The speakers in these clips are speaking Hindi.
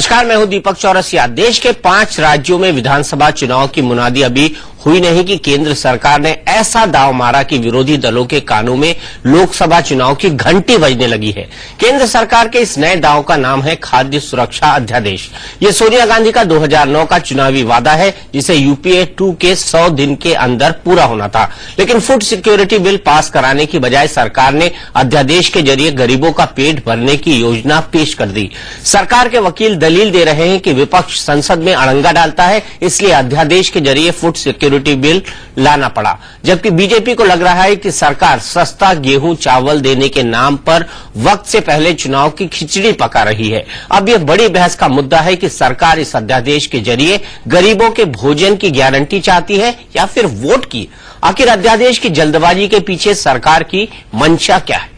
नमस्कार, मैं हूं दीपक चौरसिया। देश के 5 राज्यों में विधानसभा चुनाव की मुनादी अभी हुई नहीं कि केंद्र सरकार ने ऐसा दांव मारा कि विरोधी दलों के कानों में लोकसभा चुनाव की घंटी बजने लगी है। केंद्र सरकार के इस नए दांव का नाम है खाद्य सुरक्षा अध्यादेश। ये सोनिया गांधी का 2009 का चुनावी वादा है, जिसे यूपीए 2 के 100 दिन के अंदर पूरा होना था। लेकिन फूड सिक्योरिटी बिल पास कराने की बजाय सरकार ने अध्यादेश के जरिए गरीबों का पेट भरने की योजना पेश कर दी। सरकार के वकील दलील दे रहे हैं कि विपक्ष संसद में अड़ंगा डालता है, इसलिए अध्यादेश के जरिए फूड सिक्योरिटी बिल लाना पड़ा। जबकि बीजेपी को लग रहा है कि सरकार सस्ता गेहूं चावल देने के नाम पर वक्त से पहले चुनाव की खिचड़ी पका रही है। अब यह बड़ी बहस का मुद्दा है कि सरकार इस अध्यादेश के जरिए गरीबों के भोजन की गारंटी चाहती है या फिर वोट की। आखिर अध्यादेश की जल्दबाजी के पीछे सरकार की मंशा क्या है?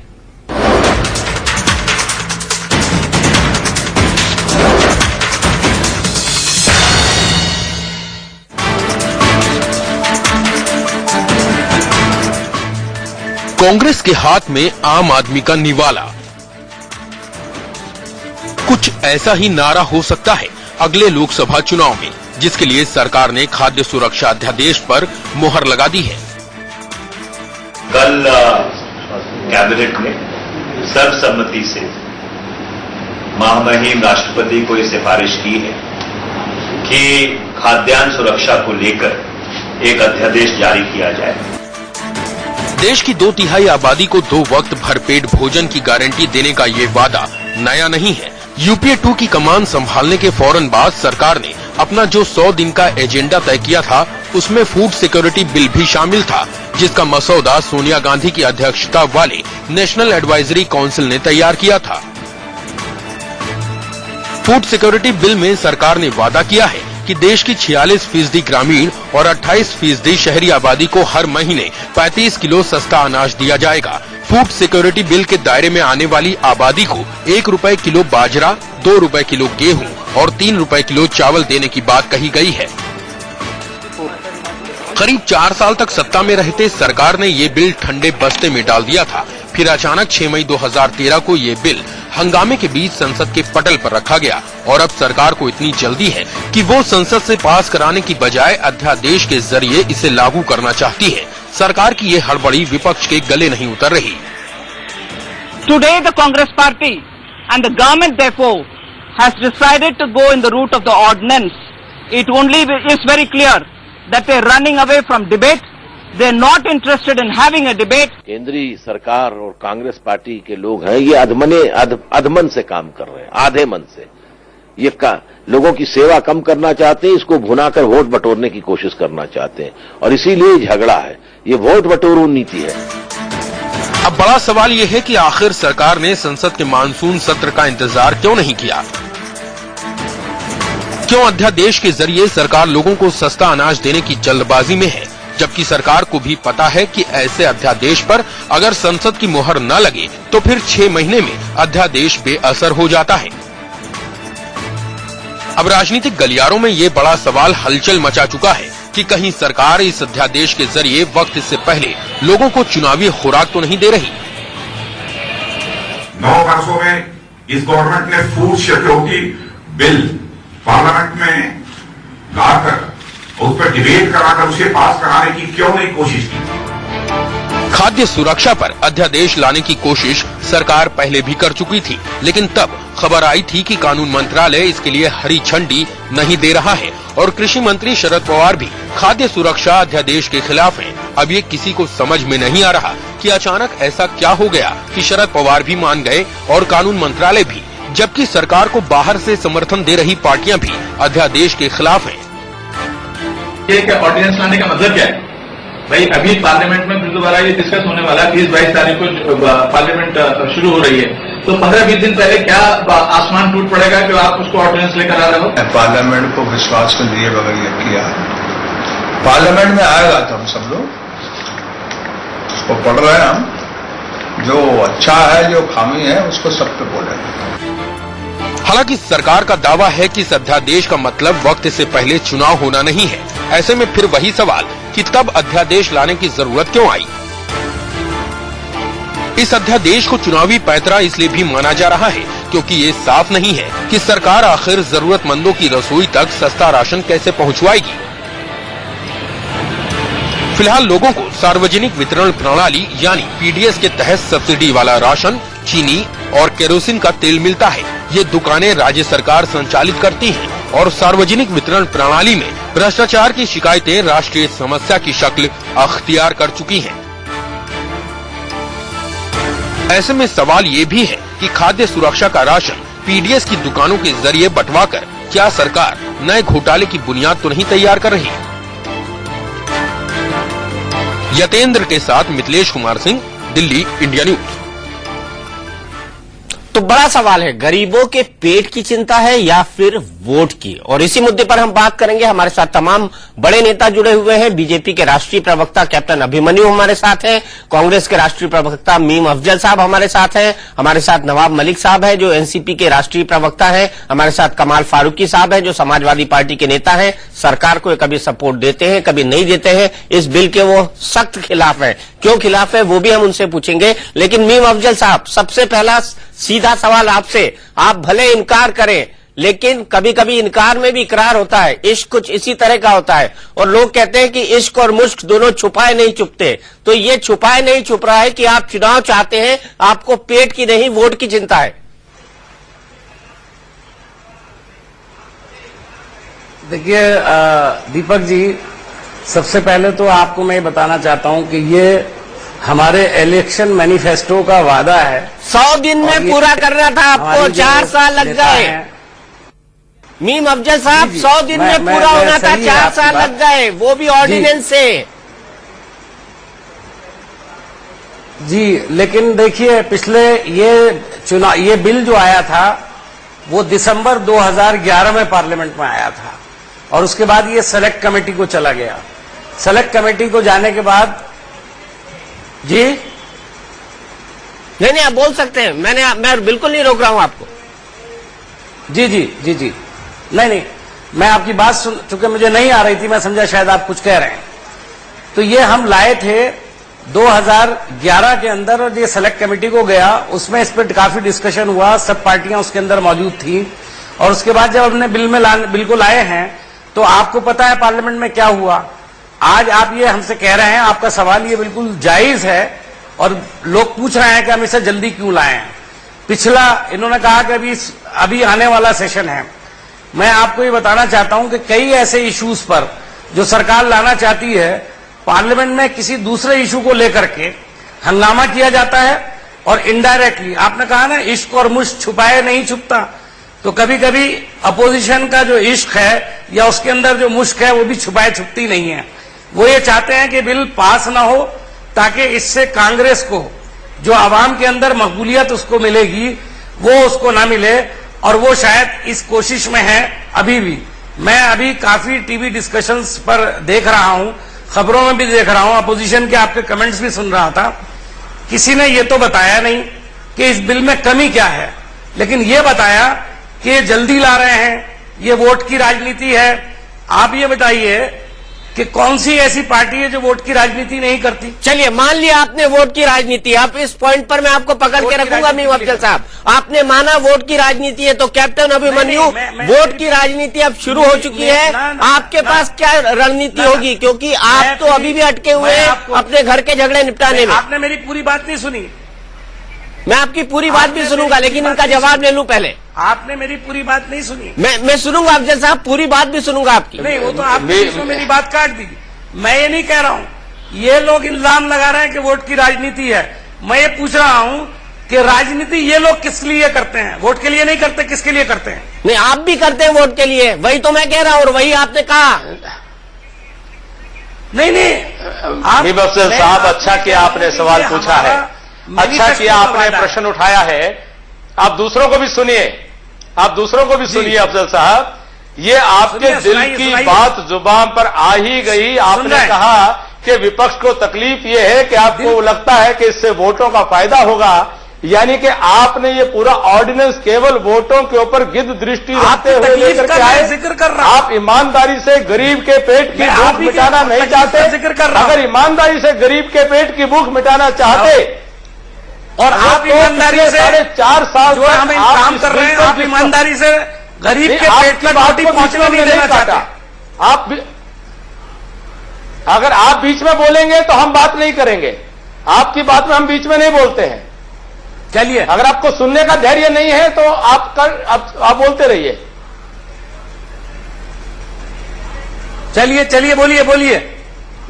कांग्रेस के हाथ में आम आदमी का निवाला। कुछ ऐसा ही नारा हो सकता है अगले लोकसभा चुनाव में, जिसके लिए सरकार ने खाद्य सुरक्षा अध्यादेश पर मुहर लगा दी है। कल कैबिनेट ने सर्वसम्मति से महामहिम राष्ट्रपति को ये सिफारिश की है कि खाद्यान्न सुरक्षा को लेकर एक अध्यादेश जारी किया जाए। देश की 2/3 आबादी को 2 वक्त भरपेट भोजन की गारंटी देने का ये वादा नया नहीं है। यूपीए 2 की कमान संभालने के फौरन बाद सरकार ने अपना जो 100 दिन का एजेंडा तय किया था, उसमें फूड सिक्योरिटी बिल भी शामिल था, जिसका मसौदा सोनिया गांधी की अध्यक्षता वाले नेशनल एडवाइजरी काउंसिल ने तैयार किया था। फूड सिक्योरिटी बिल में सरकार ने वादा किया है कि देश की 46% ग्रामीण और 28% शहरी आबादी को हर महीने 35 किलो सस्ता अनाज दिया जाएगा। फूड सिक्योरिटी बिल के दायरे में आने वाली आबादी को 1 रुपए किलो बाजरा, 2 रुपए किलो गेहूं और 3 रुपए किलो चावल देने की बात कही गई है। करीब 4 साल तक सत्ता में रहते सरकार ने ये बिल ठंडे बस्ते में डाल दिया था। फिर अचानक 6 मई 2013 को ये बिल हंगामे के बीच संसद के पटल पर रखा गया और अब सरकार को इतनी जल्दी है कि वो संसद से पास कराने की बजाय अध्यादेश के जरिए इसे लागू करना चाहती है। सरकार की ये हड़बड़ी विपक्ष के गले नहीं उतर रही। Today the Congress party and the government therefore has decided to go in the route of the ordinance. It only is very clear that they are running away from debate. They are not interested in having a debate. केंद्रीय सरकार और कांग्रेस पार्टी के लोग हैं, ये अधमन से काम कर रहे हैं, आधे मन से। ये लोगों की सेवा कम करना चाहते हैं, इसको भुनाकर वोट बटोरने की कोशिश करना चाहते हैं और इसीलिए झगड़ा है। ये वोट बटोरू नीति है। अब बड़ा सवाल ये है कि आखिर सरकार ने संसद के मानसून सत्र का इंतजार क्यों नहीं किया? क्यों अध्यादेश के जरिए सरकार लोगों को सस्ता अनाज देने की जल्दबाजी में है, जबकि सरकार को भी पता है कि ऐसे अध्यादेश पर अगर संसद की मुहर न लगे तो फिर 6 महीने में अध्यादेश बेअसर हो जाता है। अब राजनीतिक गलियारों में ये बड़ा सवाल हलचल मचा चुका है कि कहीं सरकार इस अध्यादेश के जरिए वक्त से पहले लोगों को चुनावी खुराक तो नहीं दे रही। 9 वर्षों में इस गवर्नमेंट ने फूड सिक्योरिटी बिल पार्लियामेंट में लाकर उस पर डिबेट कराकर उसे पास कराने की क्यों नहीं कोशिश की? खाद्य सुरक्षा पर अध्यादेश लाने की कोशिश सरकार पहले भी कर चुकी थी, लेकिन तब खबर आई थी कि कानून मंत्रालय इसके लिए हरी झंडी नहीं दे रहा है और कृषि मंत्री शरद पवार भी खाद्य सुरक्षा अध्यादेश के खिलाफ हैं। अब ये किसी को समझ में नहीं आ रहा कि अचानक ऐसा क्या हो गया कि शरद पवार भी मान गए और कानून मंत्रालय भी, जबकि सरकार को बाहर से समर्थन दे रही पार्टियां भी अध्यादेश के खिलाफ हैं। ये ऑर्डिनेंस लाने का मतलब क्या है? भाई अभी पार्लियामेंट में फिर दोबारा ये डिस्कस होने वाला है। 20-22 तारीख को पार्लियामेंट शुरू हो रही है, तो 15-20 दिन पहले क्या आसमान टूट पड़ेगा कि आप उसको ऑर्डिनेंस लेकर आ रहे हो? पार्लियामेंट को विश्वास में लिए बगैर ये किया। पार्लियामेंट में आएगा तो हम सब लोग उसको पढ़ रहे हैं, हम जो अच्छा है जो खामी है उसको सब पे बोलेंगे। हालांकि सरकार का दावा है कि इस अध्यादेश का मतलब वक्त से पहले चुनाव होना नहीं है। ऐसे में फिर वही सवाल कि तब अध्यादेश लाने की जरूरत क्यों आई? इस अध्यादेश को चुनावी पैंतरा इसलिए भी माना जा रहा है क्योंकि ये साफ नहीं है कि सरकार आखिर जरूरतमंदों की रसोई तक सस्ता राशन कैसे पहुंचवाएगी। फिलहाल लोगों को सार्वजनिक वितरण प्रणाली यानी पीडीएस के तहत सब्सिडी वाला राशन, चीनी और केरोसिन का तेल मिलता है। ये दुकानें राज्य सरकार संचालित करती हैं और सार्वजनिक वितरण प्रणाली में भ्रष्टाचार की शिकायतें राष्ट्रीय समस्या की शक्ल अख्तियार कर चुकी हैं। ऐसे में सवाल ये भी है कि खाद्य सुरक्षा का राशन पीडीएस की दुकानों के जरिए बंटवाकर क्या सरकार नए घोटाले की बुनियाद तो नहीं तैयार कर रही? यतेंद्र के साथ मिथिलेश कुमार सिंह, दिल्ली, इंडिया न्यूज। तो बड़ा सवाल है, गरीबों के पेट की चिंता है या फिर वोट की? और इसी मुद्दे पर हम बात करेंगे। हमारे साथ तमाम बड़े नेता जुड़े हुए हैं। बीजेपी के राष्ट्रीय प्रवक्ता कैप्टन अभिमन्यु हमारे साथ हैं, कांग्रेस के राष्ट्रीय प्रवक्ता मीम अफजल साहब हमारे साथ हैं, हमारे साथ नवाब मलिक साहब हैं जो एनसीपी के राष्ट्रीय प्रवक्ता हैं, हमारे साथ कमाल फारूकी साहब हैं जो समाजवादी पार्टी के नेता हैं। सरकार को कभी सपोर्ट देते हैं, कभी नहीं देते हैं। इस बिल के वो सख्त खिलाफ है। क्यों खिलाफ है वो भी हम उनसे पूछेंगे। लेकिन मीम अफजल साहब, सबसे पहला सीधा सवाल आपसे, आप भले इनकार करें लेकिन कभी कभी इनकार में भी इकरार होता है। इश्क कुछ इसी तरह का होता है और लोग कहते हैं कि इश्क और मुश्क दोनों छुपाए नहीं छुपते। तो ये छुपाए नहीं छुप रहा है कि आप चुनाव चाहते हैं, आपको पेट की नहीं वोट की चिंता है। देखिए दीपक जी, सबसे पहले तो आपको मैं बताना चाहता हूं कि ये हमारे इलेक्शन मैनिफेस्टो का वादा है। 100 दिन में पूरा करना था आपको, 4 साल लग गए। मीम अफजल साहब, 100 दिन में पूरा होना था, 4 साल लग गए, वो भी ऑर्डिनेंस से। जी, लेकिन देखिए पिछले ये बिल जो आया था वो दिसंबर 2011 में पार्लियामेंट में आया था और उसके बाद ये सेलेक्ट कमेटी को चला गया। सेलेक्ट कमेटी को जाने के बाद जी नहीं, आप बोल सकते हैं। मैं बिल्कुल नहीं रोक रहा हूं आपको। जी, नहीं, मैं आपकी बात सुन चूंकि मुझे नहीं आ रही थी, मैं समझा शायद आप कुछ कह रहे हैं। तो ये हम लाए थे 2011 के अंदर और ये सेलेक्ट कमेटी को गया, उसमें इस पर काफी डिस्कशन हुआ, सब पार्टियां उसके अंदर मौजूद थी। और उसके बाद जब हमने बिल को लाए हैं तो आपको पता है पार्लियामेंट में क्या हुआ। आज आप ये हमसे कह रहे हैं, आपका सवाल ये बिल्कुल जायज है और लोग पूछ रहे हैं कि हम इसे जल्दी क्यों लाए हैं। पिछला इन्होंने कहा कि अभी आने वाला सेशन है। मैं आपको ये बताना चाहता हूं कि कई ऐसे इश्यूज पर जो सरकार लाना चाहती है, पार्लियामेंट में किसी दूसरे इशू को लेकर के हंगामा किया जाता है और इनडायरेक्टली, आपने कहा ना इश्क और मुश्क छुपाए नहीं छुपता, तो कभी कभी अपोजिशन का जो इश्क है या उसके अंदर जो मुश्क है वो भी छुपाए छुपती नहीं है। वो ये चाहते हैं कि बिल पास ना हो ताकि इससे कांग्रेस को जो आवाम के अंदर मकबूलियत उसको मिलेगी वो उसको ना मिले, और वो शायद इस कोशिश में है अभी भी। मैं अभी काफी टीवी डिस्कशंस पर देख रहा हूं, खबरों में भी देख रहा हूं, अपोजिशन के आपके कमेंट्स भी सुन रहा था। किसी ने ये तो बताया नहीं कि इस बिल में कमी क्या है, लेकिन ये बताया कि ये जल्दी ला रहे हैं, ये वोट की राजनीति है। आप ये बताइए कि कौन सी ऐसी पार्टी है जो वोट की राजनीति नहीं करती? चलिए, मान लिया आपने वोट की राजनीति, आप इस पॉइंट पर मैं आपको पकड़ के रखूंगा मीम अफजल साहब। आपने माना वोट की राजनीति है, तो कैप्टन अभिमन्यु, वोट की राजनीति अब शुरू हो चुकी है। आपके पास क्या रणनीति होगी? क्योंकि आप तो अभी भी अटके हुए हैं अपने घर के झगड़े निपटाने में। आपने मेरी पूरी बात नहीं सुनी। मैं आपकी पूरी बात भी सुनूंगा, लेकिन इनका जवाब ले लूं पहले। आपने मेरी पूरी बात नहीं सुनी। मैं सुनूंगा अफजल साहब, पूरी बात भी सुनूंगा आपकी। नहीं, वो तो आपने मेरी बात काट दी। मैं ये नहीं कह रहा हूं, ये लोग इल्जाम लगा रहे हैं कि वोट की राजनीति है। मैं ये पूछ रहा हूं कि राजनीति ये लोग किस लिए करते हैं? वोट के लिए नहीं करते, किसके लिए करते हैं? नहीं, आप भी करते हैं वोट के लिए, वही तो मैं कह रहा हूं और वही आपने कहा। नहीं, मीम अफजल साहब, अच्छा किया आपने सवाल पूछा है, अच्छा किया आपने प्रश्न उठाया है। आप दूसरों को भी सुनिए, अफजल साहब। ये आपके दिल की बात जुबान पर आ ही गई। आपने कहा कि विपक्ष को तकलीफ ये है कि आपको लगता है कि इससे वोटों का फायदा होगा, यानी कि आपने ये पूरा ऑर्डिनेंस केवल वोटों के ऊपर गिद्ध दृष्टि रखते हुए लेकर के आए। जिक्र कर रहा हूं, आप ईमानदारी से गरीब के पेट की भूख मिटाना नहीं चाहते। जिक्र कर रहा हूं। अगर ईमानदारी से गरीब के पेट की भूख मिटाना चाहते और आप ईमानदारी से 4.5 साल जो हम काम कर रहे हैं, आप ईमानदारी से गरीब के पेट तक रोटी पहुंचने नहीं देना चाहते। आप भी, अगर आप बीच में बोलेंगे तो हम बात नहीं करेंगे। आपकी बात में हम बीच में नहीं बोलते हैं। चलिए, अगर आपको सुनने का धैर्य नहीं है तो आप बोलते रहिए। चलिए चलिए, बोलिए बोलिए।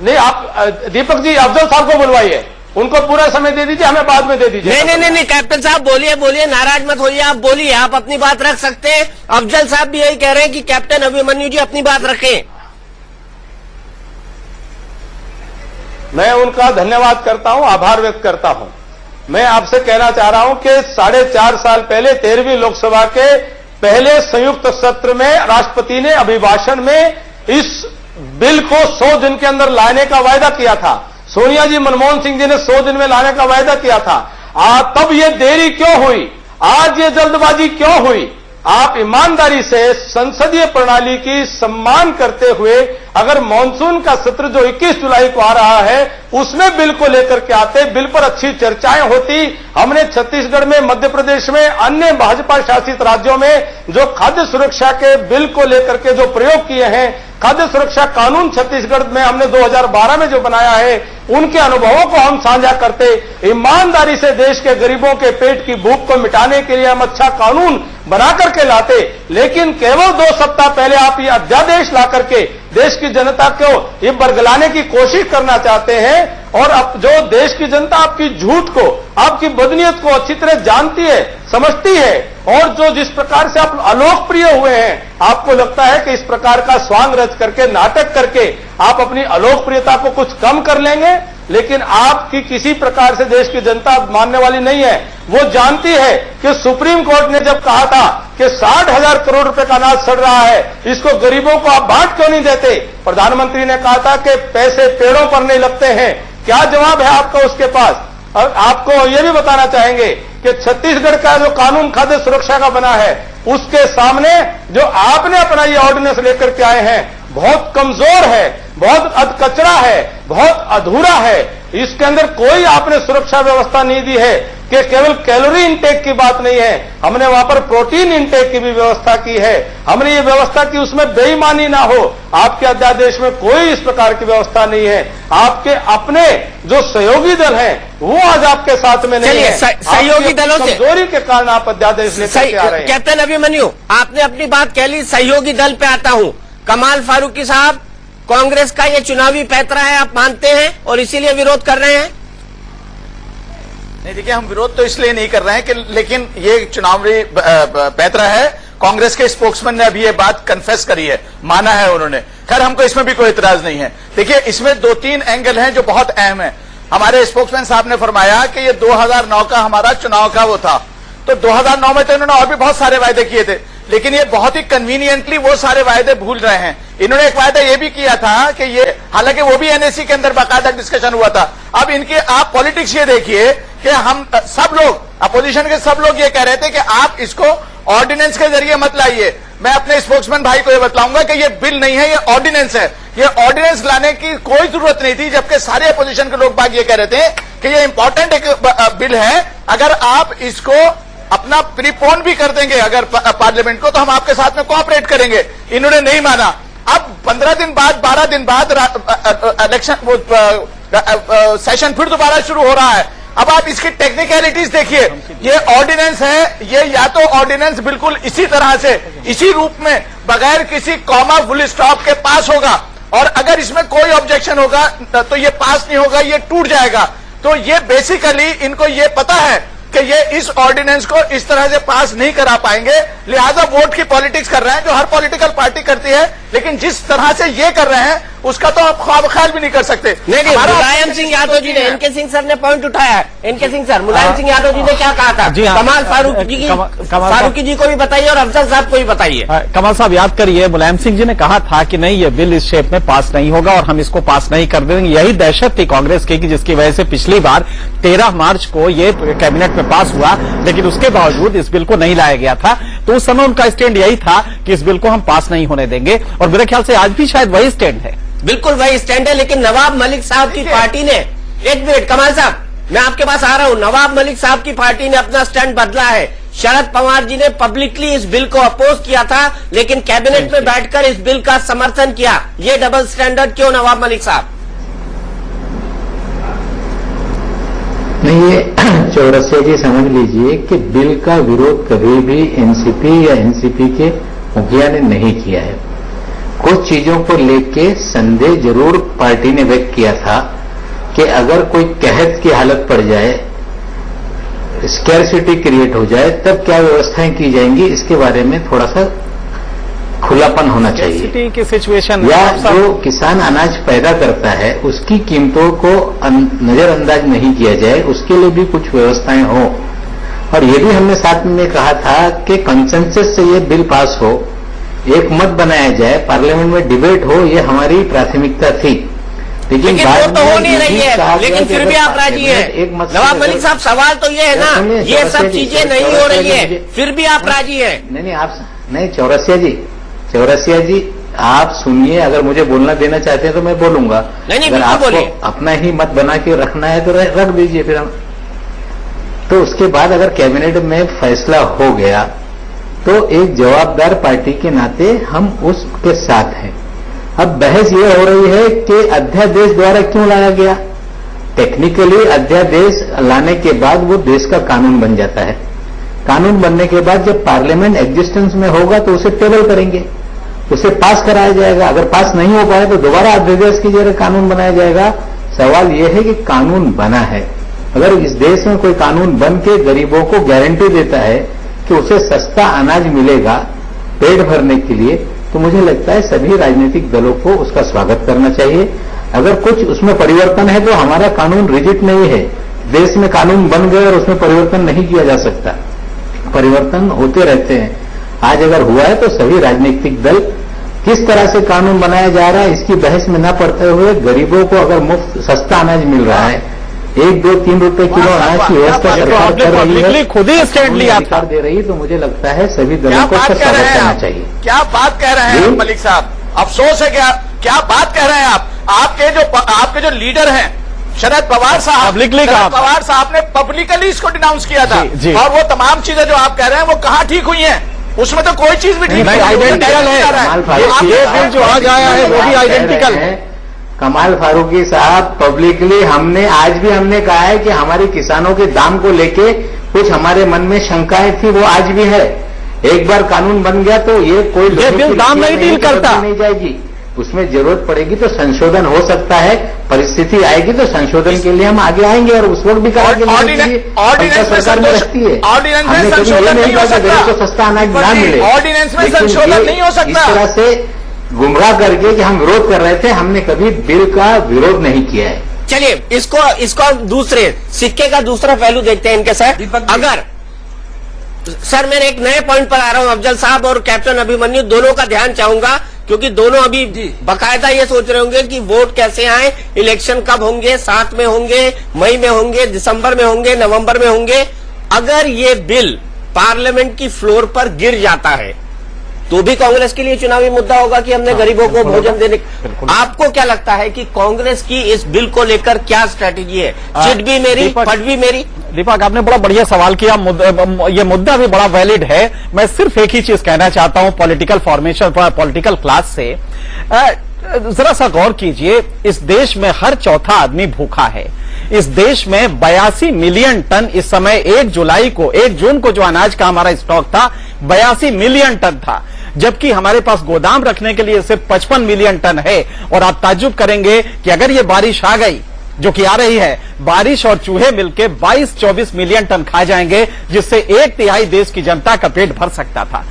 नहीं, आप दीपक जी अफजल साहब को बुलवाइए, उनको पूरा समय दे दीजिए, हमें बाद में दे दीजिए। नहीं, कैप्टन साहब बोलिए बोलिए, नाराज मत होइए, आप बोलिए, आप अपनी बात रख सकते हैं। अफजल साहब भी यही कह रहे हैं कि कैप्टन अभिमन्यु जी अपनी बात रखें। मैं उनका धन्यवाद करता हूं, आभार व्यक्त करता हूं। मैं आपसे कहना चाह रहा हूं कि 4.5 साल पहले 13वीं लोकसभा के पहले संयुक्त सत्र में राष्ट्रपति ने अभिभाषण में इस बिल को 100 दिन के अंदर लाने का वायदा किया था। सोनिया जी, मनमोहन सिंह जी ने 100 दिन में लाने का वायदा किया था। तब ये देरी क्यों हुई? आज ये जल्दबाजी क्यों हुई? आप ईमानदारी से संसदीय प्रणाली की सम्मान करते हुए अगर मानसून का सत्र जो 21 जुलाई को आ रहा है उसमें बिल को लेकर के आते, बिल पर अच्छी चर्चाएं होती। हमने छत्तीसगढ़ में, मध्य प्रदेश में, अन्य भाजपा शासित राज्यों में जो खाद्य सुरक्षा के बिल को लेकर के जो प्रयोग किए हैं, खाद्य सुरक्षा कानून छत्तीसगढ़ में हमने 2012 में जो बनाया है, उनके अनुभवों को हम साझा करते, ईमानदारी से देश के गरीबों के पेट की भूख को मिटाने के लिए हम अच्छा कानून बना करके लाते। लेकिन केवल 2 सप्ताह पहले आप ये अध्यादेश ला करके देश की जनता को ये बरगलाने की कोशिश करना चाहते हैं। और अब जो देश की जनता आपकी झूठ को, आपकी बदनीयत को अच्छी तरह जानती है, समझती है, और जो जिस प्रकार से आप अलोकप्रिय हुए हैं, आपको लगता है कि इस प्रकार का स्वांग रच करके, नाटक करके आप अपनी अलोकप्रियता को कुछ कम कर लेंगे। लेकिन आपकी किसी प्रकार से देश की जनता मानने वाली नहीं है। वो जानती है कि सुप्रीम कोर्ट ने जब कहा था कि 60,000 करोड़ रुपए का अनाज सड़ रहा है, इसको गरीबों को आप बांट क्यों नहीं देते? प्रधानमंत्री ने कहा था कि पैसे पेड़ों पर नहीं लगते हैं। क्या जवाब है आपका उसके पास? और आपको यह भी बताना चाहेंगे कि छत्तीसगढ़ का जो कानून खाद्य सुरक्षा का बना है, उसके सामने जो आपने अपना ये ऑर्डिनेंस लेकर के आए हैं, बहुत कमजोर है, बहुत अधकचरा है, बहुत अधूरा है। इसके अंदर कोई आपने सुरक्षा व्यवस्था नहीं दी है कि केवल कैलोरी इंटेक की बात नहीं है, हमने वहां पर प्रोटीन इंटेक की भी व्यवस्था की है। हमने ये व्यवस्था की, उसमें बेईमानी ना हो। आपके अध्यादेश में कोई इस प्रकार की व्यवस्था नहीं है। आपके अपने जो सहयोगी दल हैं वो आज आपके साथ में नहीं है। सहयोगी दलों से कमजोरी के कारण आप अध्यादेश लेकर के आ रहे हैं। कैप्टन अभिमन्यु, आपने अपनी बात कह ली, सहयोगी दल पे आता हूं। कमाल फारूकी साहब, कांग्रेस का ये चुनावी पैतरा है, आप मानते हैं और इसीलिए विरोध कर रहे हैं? नहीं, देखिए, हम विरोध तो इसलिए नहीं कर रहे हैं कि, लेकिन ये चुनावी पैतरा है। कांग्रेस के स्पोक्समैन ने अभी ये बात कन्फेस करी है, माना है उन्होंने। खैर, हमको इसमें भी कोई इतराज नहीं है। देखिए, इसमें 2-3 एंगल हैं जो बहुत अहम है। हमारे स्पोक्समैन साहब ने फरमाया कि ये 2009 का हमारा चुनाव का वो था, तो 2009 में तो इन्होंने और भी बहुत सारे वायदे किए थे, लेकिन ये बहुत ही कन्वीनियंटली वो सारे वायदे भूल रहे हैं। इन्होंने एक वायदा ये भी किया था कि ये, हालांकि वो भी एनएसी के अंदर बाकायदा डिस्कशन हुआ था। अब इनके आप पॉलिटिक्स ये देखिए कि हम सब लोग, अपोजिशन के सब लोग ये कह रहे थे कि आप इसको ऑर्डिनेंस के जरिए मत लाइए। मैं अपने स्पोक्समैन भाई को ये बतलाऊंगा कि ये बिल नहीं है, ये ऑर्डिनेंस है। ये ऑर्डिनेंस लाने की कोई जरूरत नहीं थी, जबकि सारे अपोजिशन के लोग बाग ये कह रहे थे कि ये इंपॉर्टेंट एक बिल है। अगर आप इसको अपना प्रीपोन भी कर देंगे अगर पार्लियामेंट को, तो हम आपके साथ में कोऑपरेट करेंगे। इन्होंने नहीं माना। अब 15 दिन बाद, 12 दिन बाद इलेक्शन सेशन फिर दोबारा शुरू हो रहा है। अब आप इसकी टेक्निकलिटीज देखिए। ये ऑर्डिनेंस है, ये या तो ऑर्डिनेंस बिल्कुल इसी तरह से, इसी रूप में, बगैर किसी कॉमा फुल स्टॉप के पास होगा, और अगर इसमें कोई ऑब्जेक्शन होगा तो ये पास नहीं होगा, ये टूट जाएगा। तो ये बेसिकली इनको ये पता है कि ये इस ऑर्डिनेंस को इस तरह से पास नहीं करा पाएंगे, लिहाजा वोट की पॉलिटिक्स कर रहे हैं, जो हर पॉलिटिकल पार्टी करती है। लेकिन जिस तरह से ये कर रहे हैं उसका तो आप ख्वाब ख्याल भी नहीं कर सकते। नहीं, मुलायम सिंह यादव जी ने, इनके सिंह सर ने पॉइंट उठाया है। इनके सिंह सर, मुलायम सिंह यादव जी ने क्या कहा था? कमाल फारूकी जी को भी बताइए और अफजल साहब को भी बताइए। कमाल साहब, याद करिए, मुलायम सिंह जी ने कहा था कि नहीं, ये बिल इस शेप में पास नहीं होगा और हम इसको पास नहीं कर देंगे। यही दहशत थी कांग्रेस की, जिसकी वजह से पिछली बार 13 मार्च को ये कैबिनेट में पास हुआ, लेकिन उसके बावजूद इस बिल को नहीं लाया गया था। तो उस समय उनका स्टैंड यही था कि इस बिल को हम पास नहीं होने देंगे, और मेरे ख्याल से आज भी शायद वही स्टैंड है। बिल्कुल वही स्टैंड है, लेकिन नवाब मलिक साहब की पार्टी ने, एक मिनट कमाल साहब, मैं आपके पास आ रहा हूं। नवाब मलिक साहब की पार्टी ने अपना स्टैंड बदला है। शरद पवार जी ने पब्लिकली इस बिल को अपोज किया था, लेकिन कैबिनेट में बैठकर इस बिल का समर्थन किया। ये डबल स्टैंडर्ड क्यों नवाब मलिक साहब? नहीं, ये चौरसिया जी समझ लीजिए कि बिल का विरोध कभी भी एनसीपी या एनसीपी के मुखिया ने नहीं किया है। कुछ चीजों को लेके संदेह जरूर पार्टी ने व्यक्त किया था कि अगर कोई कहत की हालत पड़ जाए, स्कैरसिटी क्रिएट हो जाए, तब क्या व्यवस्थाएं की जाएंगी, इसके बारे में थोड़ा सा खुलापन होना चाहिए। की सिचुएशन या जो किसान अनाज पैदा करता है उसकी कीमतों को नजरअंदाज नहीं किया जाए, उसके लिए भी कुछ व्यवस्थाएं हो। और ये भी हमने साथ में कहा था कि कंसेंसस से ये बिल पास हो, एक मत बनाया जाए, पार्लियामेंट में डिबेट हो, ये हमारी प्राथमिकता थी। लेकिन वो तो हो नहीं रही है, लेकिन फिर भी आप राजी हैं। नवाब मलिक साहब, सवाल तो ये है ना, ये सब चीजें नहीं हो रही है, फिर भी आप राजी हैं। नहीं, आप नहीं, चौरसिया जी आप सुनिए, अगर मुझे बोलना देना चाहते हैं तो मैं बोलूंगा। नहीं, अगर आपको अपना ही मत बना के रखना है तो रख दीजिए फिर हम। तो उसके बाद अगर कैबिनेट में फैसला हो गया तो एक जवाबदार पार्टी के नाते हम उसके साथ हैं। अब बहस ये हो रही है कि अध्यादेश द्वारा क्यों लाया गया। टेक्निकली अध्यादेश लाने के बाद वो देश का कानून बन जाता है। कानून बनने के बाद जब पार्लियामेंट एग्जिस्टेंस में होगा तो उसे टेबल करेंगे, उसे पास कराया जाएगा। अगर पास नहीं हो पाए तो दोबारा अध्यादेश की जगह कानून बनाया जाएगा। सवाल यह है कि कानून बना है। अगर इस देश में कोई कानून बन के गरीबों को गारंटी देता है कि उसे सस्ता अनाज मिलेगा पेट भरने के लिए, तो मुझे लगता है सभी राजनीतिक दलों को उसका स्वागत करना चाहिए। अगर कुछ उसमें परिवर्तन है तो हमारा कानून रिजिड नहीं है। देश में कानून बन गए और उसमें परिवर्तन नहीं किया जा सकता, परिवर्तन होते रहते हैं। आज अगर हुआ है तो सभी राजनीतिक दल किस तरह से कानून बनाया जा रहा है इसकी बहस में न पड़ते हुए, गरीबों को अगर मुफ्त सस्ता अनाज मिल रहा है, 1, 2, 3 रुपए किलो अनाज की व्यवस्था सरकार कर रही है, खुद ही स्टैंड लिया सरकार दे रही है, तो मुझे लगता है सभी दलों को उसका स्वागत करना चाहिए। क्या बात कह रहे हैं मलिक साहब? अफसोस है क्या बात कह रहे हैं आप? आपके जो लीडर हैं शरद पवार साहब, पवार साहब ने पब्लिकली इसको डिनाउंस किया था। और वो तमाम चीजें जो आप कह रहे हैं वो कहाँ ठीक हुई हैं? उसमें तो कोई चीज भी ठीक नहीं, आइडेंटिकल है। ये बिल जो आज आया है वो भी आइडेंटिकल है। कमाल फारूकी साहब, पब्लिकली आज भी हमने कहा है कि हमारे किसानों के दाम को लेके कुछ हमारे मन में शंकाएं थी, वो आज भी है। एक बार कानून बन गया तो ये कोई बिल दाम नहीं डील करता, नहीं जाएगी। उसमें जरूरत पड़ेगी तो संशोधन हो सकता है, परिस्थिति आएगी तो संशोधन के लिए हम आगे आएंगे और उस वक्त भी करेंगे। सरकार में रखती है, हमने कभी ये नहीं कहा कि गरीब को सस्ता अनाज ना मिले। ऑर्डिनेंस में संशोधन नहीं हो सकता। इस तरह से गुमराह करके कि हम विरोध कर रहे थे, हमने कभी बिल का विरोध नहीं किया है। चलिए इसको दूसरे सिक्के का दूसरा पहलू देखते हैं इनके साथ। अगर सर, मैं एक नए पॉइंट पर आ रहा हूं, अफजल साहब और कैप्टन अभिमन्यु दोनों का ध्यान चाहूंगा, क्योंकि दोनों अभी बकायदा ये सोच रहे होंगे कि वोट कैसे आए, इलेक्शन कब होंगे, 7 में होंगे, मई में होंगे, दिसंबर में होंगे, नवंबर में होंगे। अगर ये बिल पार्लियामेंट की फ्लोर पर गिर जाता है तो भी कांग्रेस के लिए चुनावी मुद्दा होगा कि हमने गरीबों को भोजन देने। आपको क्या लगता है कि कांग्रेस की इस बिल को लेकर क्या स्ट्रैटेजी है? चिट भी मेरी, पट भी मेरी। दीपक, आपने बड़ा बढ़िया सवाल किया। ये मुद्दा भी बड़ा वैलिड है। मैं सिर्फ एक ही चीज कहना चाहता हूं पॉलिटिकल फॉर्मेशन, पॉलिटिकल क्लास से, जरा सा गौर कीजिए। इस देश में हर चौथा आदमी भूखा है। इस देश में 82 मिलियन टन इस समय 1 जून को जो अनाज का हमारा स्टॉक था 82 मिलियन टन था, जबकि हमारे पास गोदाम रखने के लिए सिर्फ 55 मिलियन टन है। और आप ताज्जुब करेंगे कि अगर ये बारिश आ गई, जो कि आ रही है, बारिश और चूहे मिलकर 22-24 मिलियन टन खा जाएंगे, जिससे 1/3 देश की जनता का पेट भर सकता था।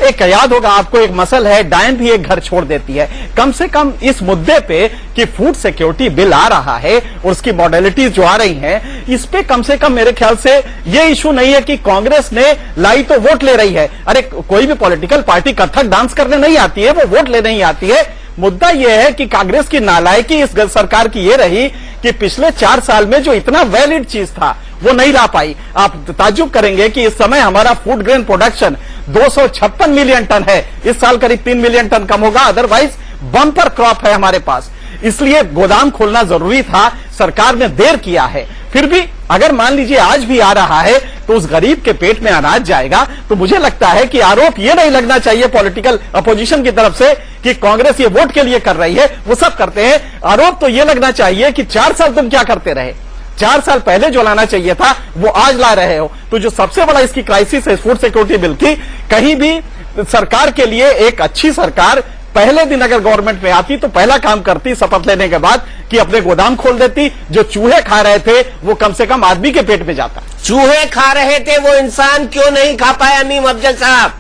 एक याद होगा आपको, एक मसल है, डायन भी एक घर छोड़ देती है। कम से कम इस मुद्दे पे कि फूड सिक्योरिटी बिल आ रहा है और उसकी मॉडलिटीज जो आ रही हैं, इस पे कम से कम मेरे ख्याल से ये इशू नहीं है कि कांग्रेस ने लाई तो वोट ले रही है। अरे कोई भी पॉलिटिकल पार्टी कथक डांस करने नहीं आती है, वो वोट लेने नहीं आती है। मुद्दा यह है कि कांग्रेस की नालायकी इस सरकार की ये रही कि पिछले 4 साल में जो इतना वैलिड चीज था वो नहीं ला पाई। आप ताज्जुब करेंगे कि इस समय हमारा food grain production 256 million tonne है। इस साल करीब 3 मिलियन टन कम होगा। अदरवाइज बम्पर क्रॉप है हमारे पास, इसलिए गोदाम खोलना जरूरी था। सरकार ने देर किया है, फिर भी अगर मान लीजिए आज भी आ रहा है तो उस गरीब के पेट में अनाज जाएगा। तो मुझे लगता है कि आरोप ये नहीं लगना चाहिए पॉलिटिकल अपोजिशन की तरफ से कि कांग्रेस ये वोट के लिए कर रही है, वो सब करते हैं। आरोप तो ये लगना चाहिए कि 4 साल तुम क्या करते रहे, 4 साल पहले जो लाना चाहिए था वो आज ला रहे हो। तो जो सबसे बड़ा इसकी क्राइसिस है फूड सिक्योरिटी बिल की, कहीं भी सरकार के लिए एक अच्छी सरकार पहले दिन अगर गवर्नमेंट में आती तो पहला काम करती शपथ लेने के बाद कि अपने गोदाम खोल देती, जो चूहे खा रहे थे वो कम से कम आदमी के पेट में जाता। चूहे खा रहे थे वो इंसान क्यों नहीं खा पाया मीम अफजल साहब?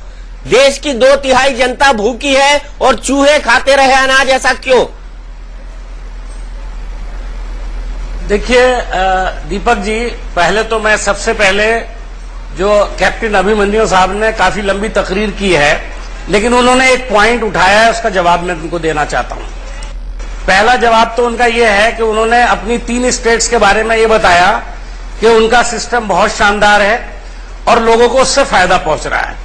देश की 2/3 जनता भूखी है और चूहे खाते रहे अनाज, ऐसा क्यों? देखिए दीपक जी, पहले तो मैं सबसे पहले जो कैप्टन अभिमन्यु साहब ने काफी लंबी तकरीर की है, लेकिन उन्होंने एक पॉइंट उठाया है, उसका जवाब मैं उनको देना चाहता हूं। पहला जवाब तो उनका यह है कि उन्होंने अपनी 3 स्टेट्स के बारे में ये बताया कि उनका सिस्टम बहुत शानदार है और लोगों को उससे फायदा पहुंच रहा है।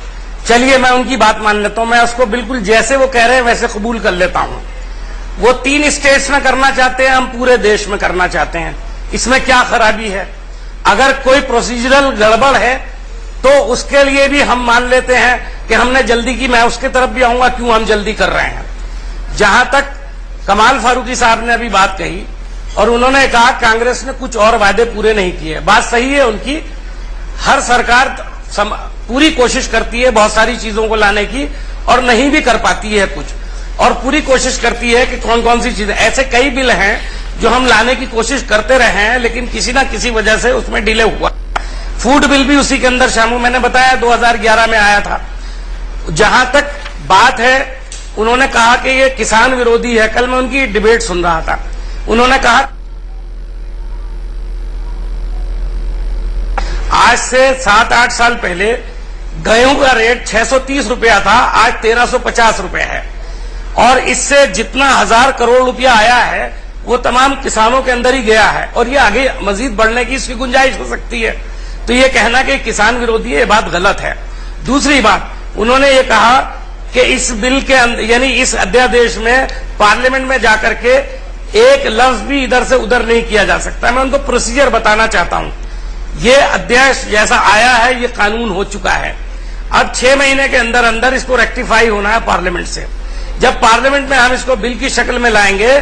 चलिए मैं उनकी बात मान लेता हूं, मैं उसको बिल्कुल जैसे वो कह रहे हैं वैसे कबूल कर लेता हूं। वो 3 स्टेट्स में करना चाहते हैं, हम पूरे देश में करना चाहते हैं, इसमें क्या खराबी है? अगर कोई प्रोसीजरल गड़बड़ है तो उसके लिए भी हम मान लेते हैं कि हमने जल्दी की, मैं उसके तरफ भी आऊंगा क्यों हम जल्दी कर रहे हैं। जहां तक कमाल फारूकी साहब ने अभी बात कही और उन्होंने कहा कांग्रेस ने कुछ और वादे पूरे नहीं किए, बात सही है उनकी। हर सरकार पूरी कोशिश करती है बहुत सारी चीजों को लाने की और नहीं भी कर पाती है कुछ, और पूरी कोशिश करती है कि कौन कौन सी चीजें। ऐसे कई बिल हैं जो हम लाने की कोशिश करते रहे हैं लेकिन किसी ना किसी वजह से उसमें डिले हुआ। फूड बिल भी उसी के अंदर शामिल, मैंने बताया 2011 में आया था। जहां तक बात है, उन्होंने कहा कि ये किसान विरोधी है। कल मैं उनकी डिबेट सुन रहा था, उन्होंने कहा आज से 7-8 साल पहले गेहूं का रेट 630 रुपया था, आज 1350 रुपया है, और इससे जितना 1000 करोड़ रुपया आया है वो तमाम किसानों के अंदर ही गया है और ये आगे मजीद बढ़ने की इसकी गुंजाइश हो सकती है। तो ये कहना कि किसान विरोधी है, ये बात गलत है। दूसरी बात, उन्होंने ये कहा कि इस बिल के अंदर यानी इस अध्यादेश में पार्लियामेंट में जाकर के एक लफ्ज भी इधर से उधर नहीं किया जा सकता। मैं उनको प्रोसीजर बताना चाहता हूं। ये अध्यादेश जैसा आया है ये कानून हो चुका है, अब 6 महीने के अंदर अंदर इसको रेक्टिफाई होना है पार्लियामेंट से। जब पार्लियामेंट में हम इसको बिल की शक्ल में लाएंगे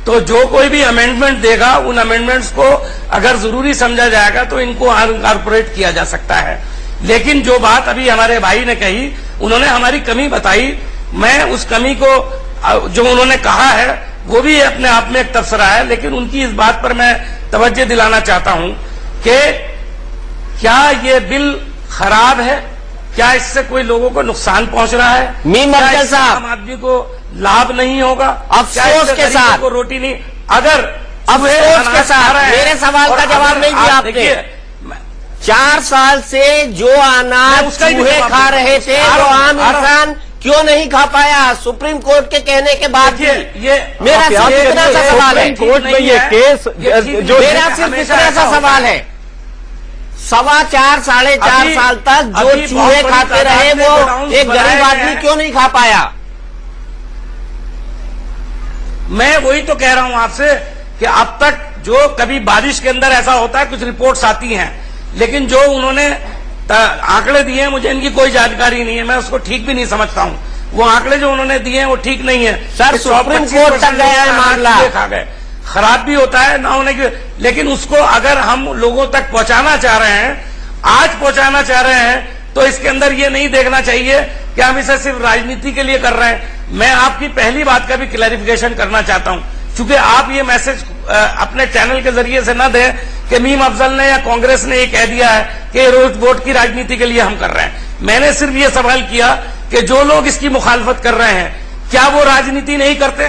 तो जो कोई भी अमेंडमेंट देगा उन अमेंडमेंट्स को अगर जरूरी समझा जाएगा तो इनको इनकॉर्पोरेट किया जा सकता है। लेकिन जो बात अभी हमारे भाई ने कही, उन्होंने हमारी कमी बताई, मैं उस कमी को जो उन्होंने कहा है वो भी अपने आप में एक तबसरा है, लेकिन उनकी इस बात पर मैं तवज्जो दिलाना चाहता हूं कि क्या ये बिल खराब है, क्या इससे कोई लोगों को नुकसान पहुंच रहा है? मीम अफजल साहब, आम आदमी को लाभ नहीं होगा? अफसोस के साथ को रोटी नहीं, अगर अफसोस के साथ मेरे सवाल का जवाब नहीं दिया आपने। 4 साल से जो अनाज चूहे खा रहे थे वो आम इंसान क्यों नहीं खा पाया? सुप्रीम कोर्ट के कहने के बाद ये मेरा सिर्फ इतना सा सवाल है। कोर्ट में ये केस जो मेरा सिर्फ इतना सा सवाल है, 4.25 साढ़े 4 साल तक जो चूहे खाते रहे वो एक गरीब आदमी क्यों नहीं खा पाया? मैं वही तो कह रहा हूं आपसे कि अब तक जो कभी बारिश के अंदर ऐसा होता है, कुछ रिपोर्ट्स आती हैं, लेकिन जो उन्होंने आंकड़े दिए हैं मुझे इनकी कोई जानकारी नहीं है, मैं उसको ठीक भी नहीं समझता हूं। वो आंकड़े जो उन्होंने दिए हैं वो ठीक नहीं है। सर सुप्रीम कोर्ट तक गया है मामला, खा गए, खराब भी होता है ना होने की, लेकिन उसको अगर हम लोगों तक पहुंचाना चाह रहे हैं, आज पहुंचाना चाह रहे हैं, तो इसके अंदर ये नहीं देखना चाहिए कि हम इसे सिर्फ राजनीति के लिए कर रहे हैं। मैं आपकी पहली बात का भी क्लैरिफिकेशन करना चाहता हूं, क्योंकि आप ये मैसेज अपने चैनल के जरिए से न दें कि मीम अफजल ने या कांग्रेस ने ये कह दिया है कि रोज वोट की राजनीति के लिए हम कर रहे हैं। मैंने सिर्फ ये सवाल किया कि जो लोग इसकी मुखालफत कर रहे हैं क्या वो राजनीति नहीं करते?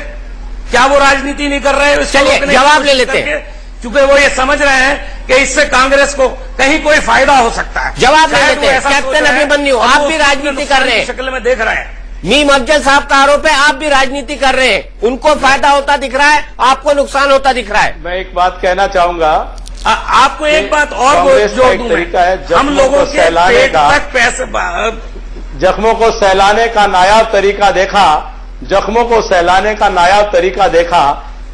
क्या वो राजनीति नहीं कर रहे हैं? चलिए जवाब ले लेते हैं, क्योंकि वो ये समझ रहे हैं कि इससे कांग्रेस को कहीं कोई फायदा हो सकता है। जवाब ले लेते हैं। कैप्टन अभिमन्यु, आप भी राजनीति कर रहे हैं, शक्ल में देख रहे हैं। मीम अफजल साहब का आरोप है आप भी राजनीति कर रहे हैं, उनको फायदा होता दिख रहा है, आपको नुकसान होता दिख रहा है। मैं एक बात कहना चाहूंगा, आपको एक बात और जोड़ दूं, हम लोगों के पेट तक पैसे, जख्मों को सहलाने का नायाब तरीका देखा, जख्मों को सहलाने का नायाब तरीका देखा।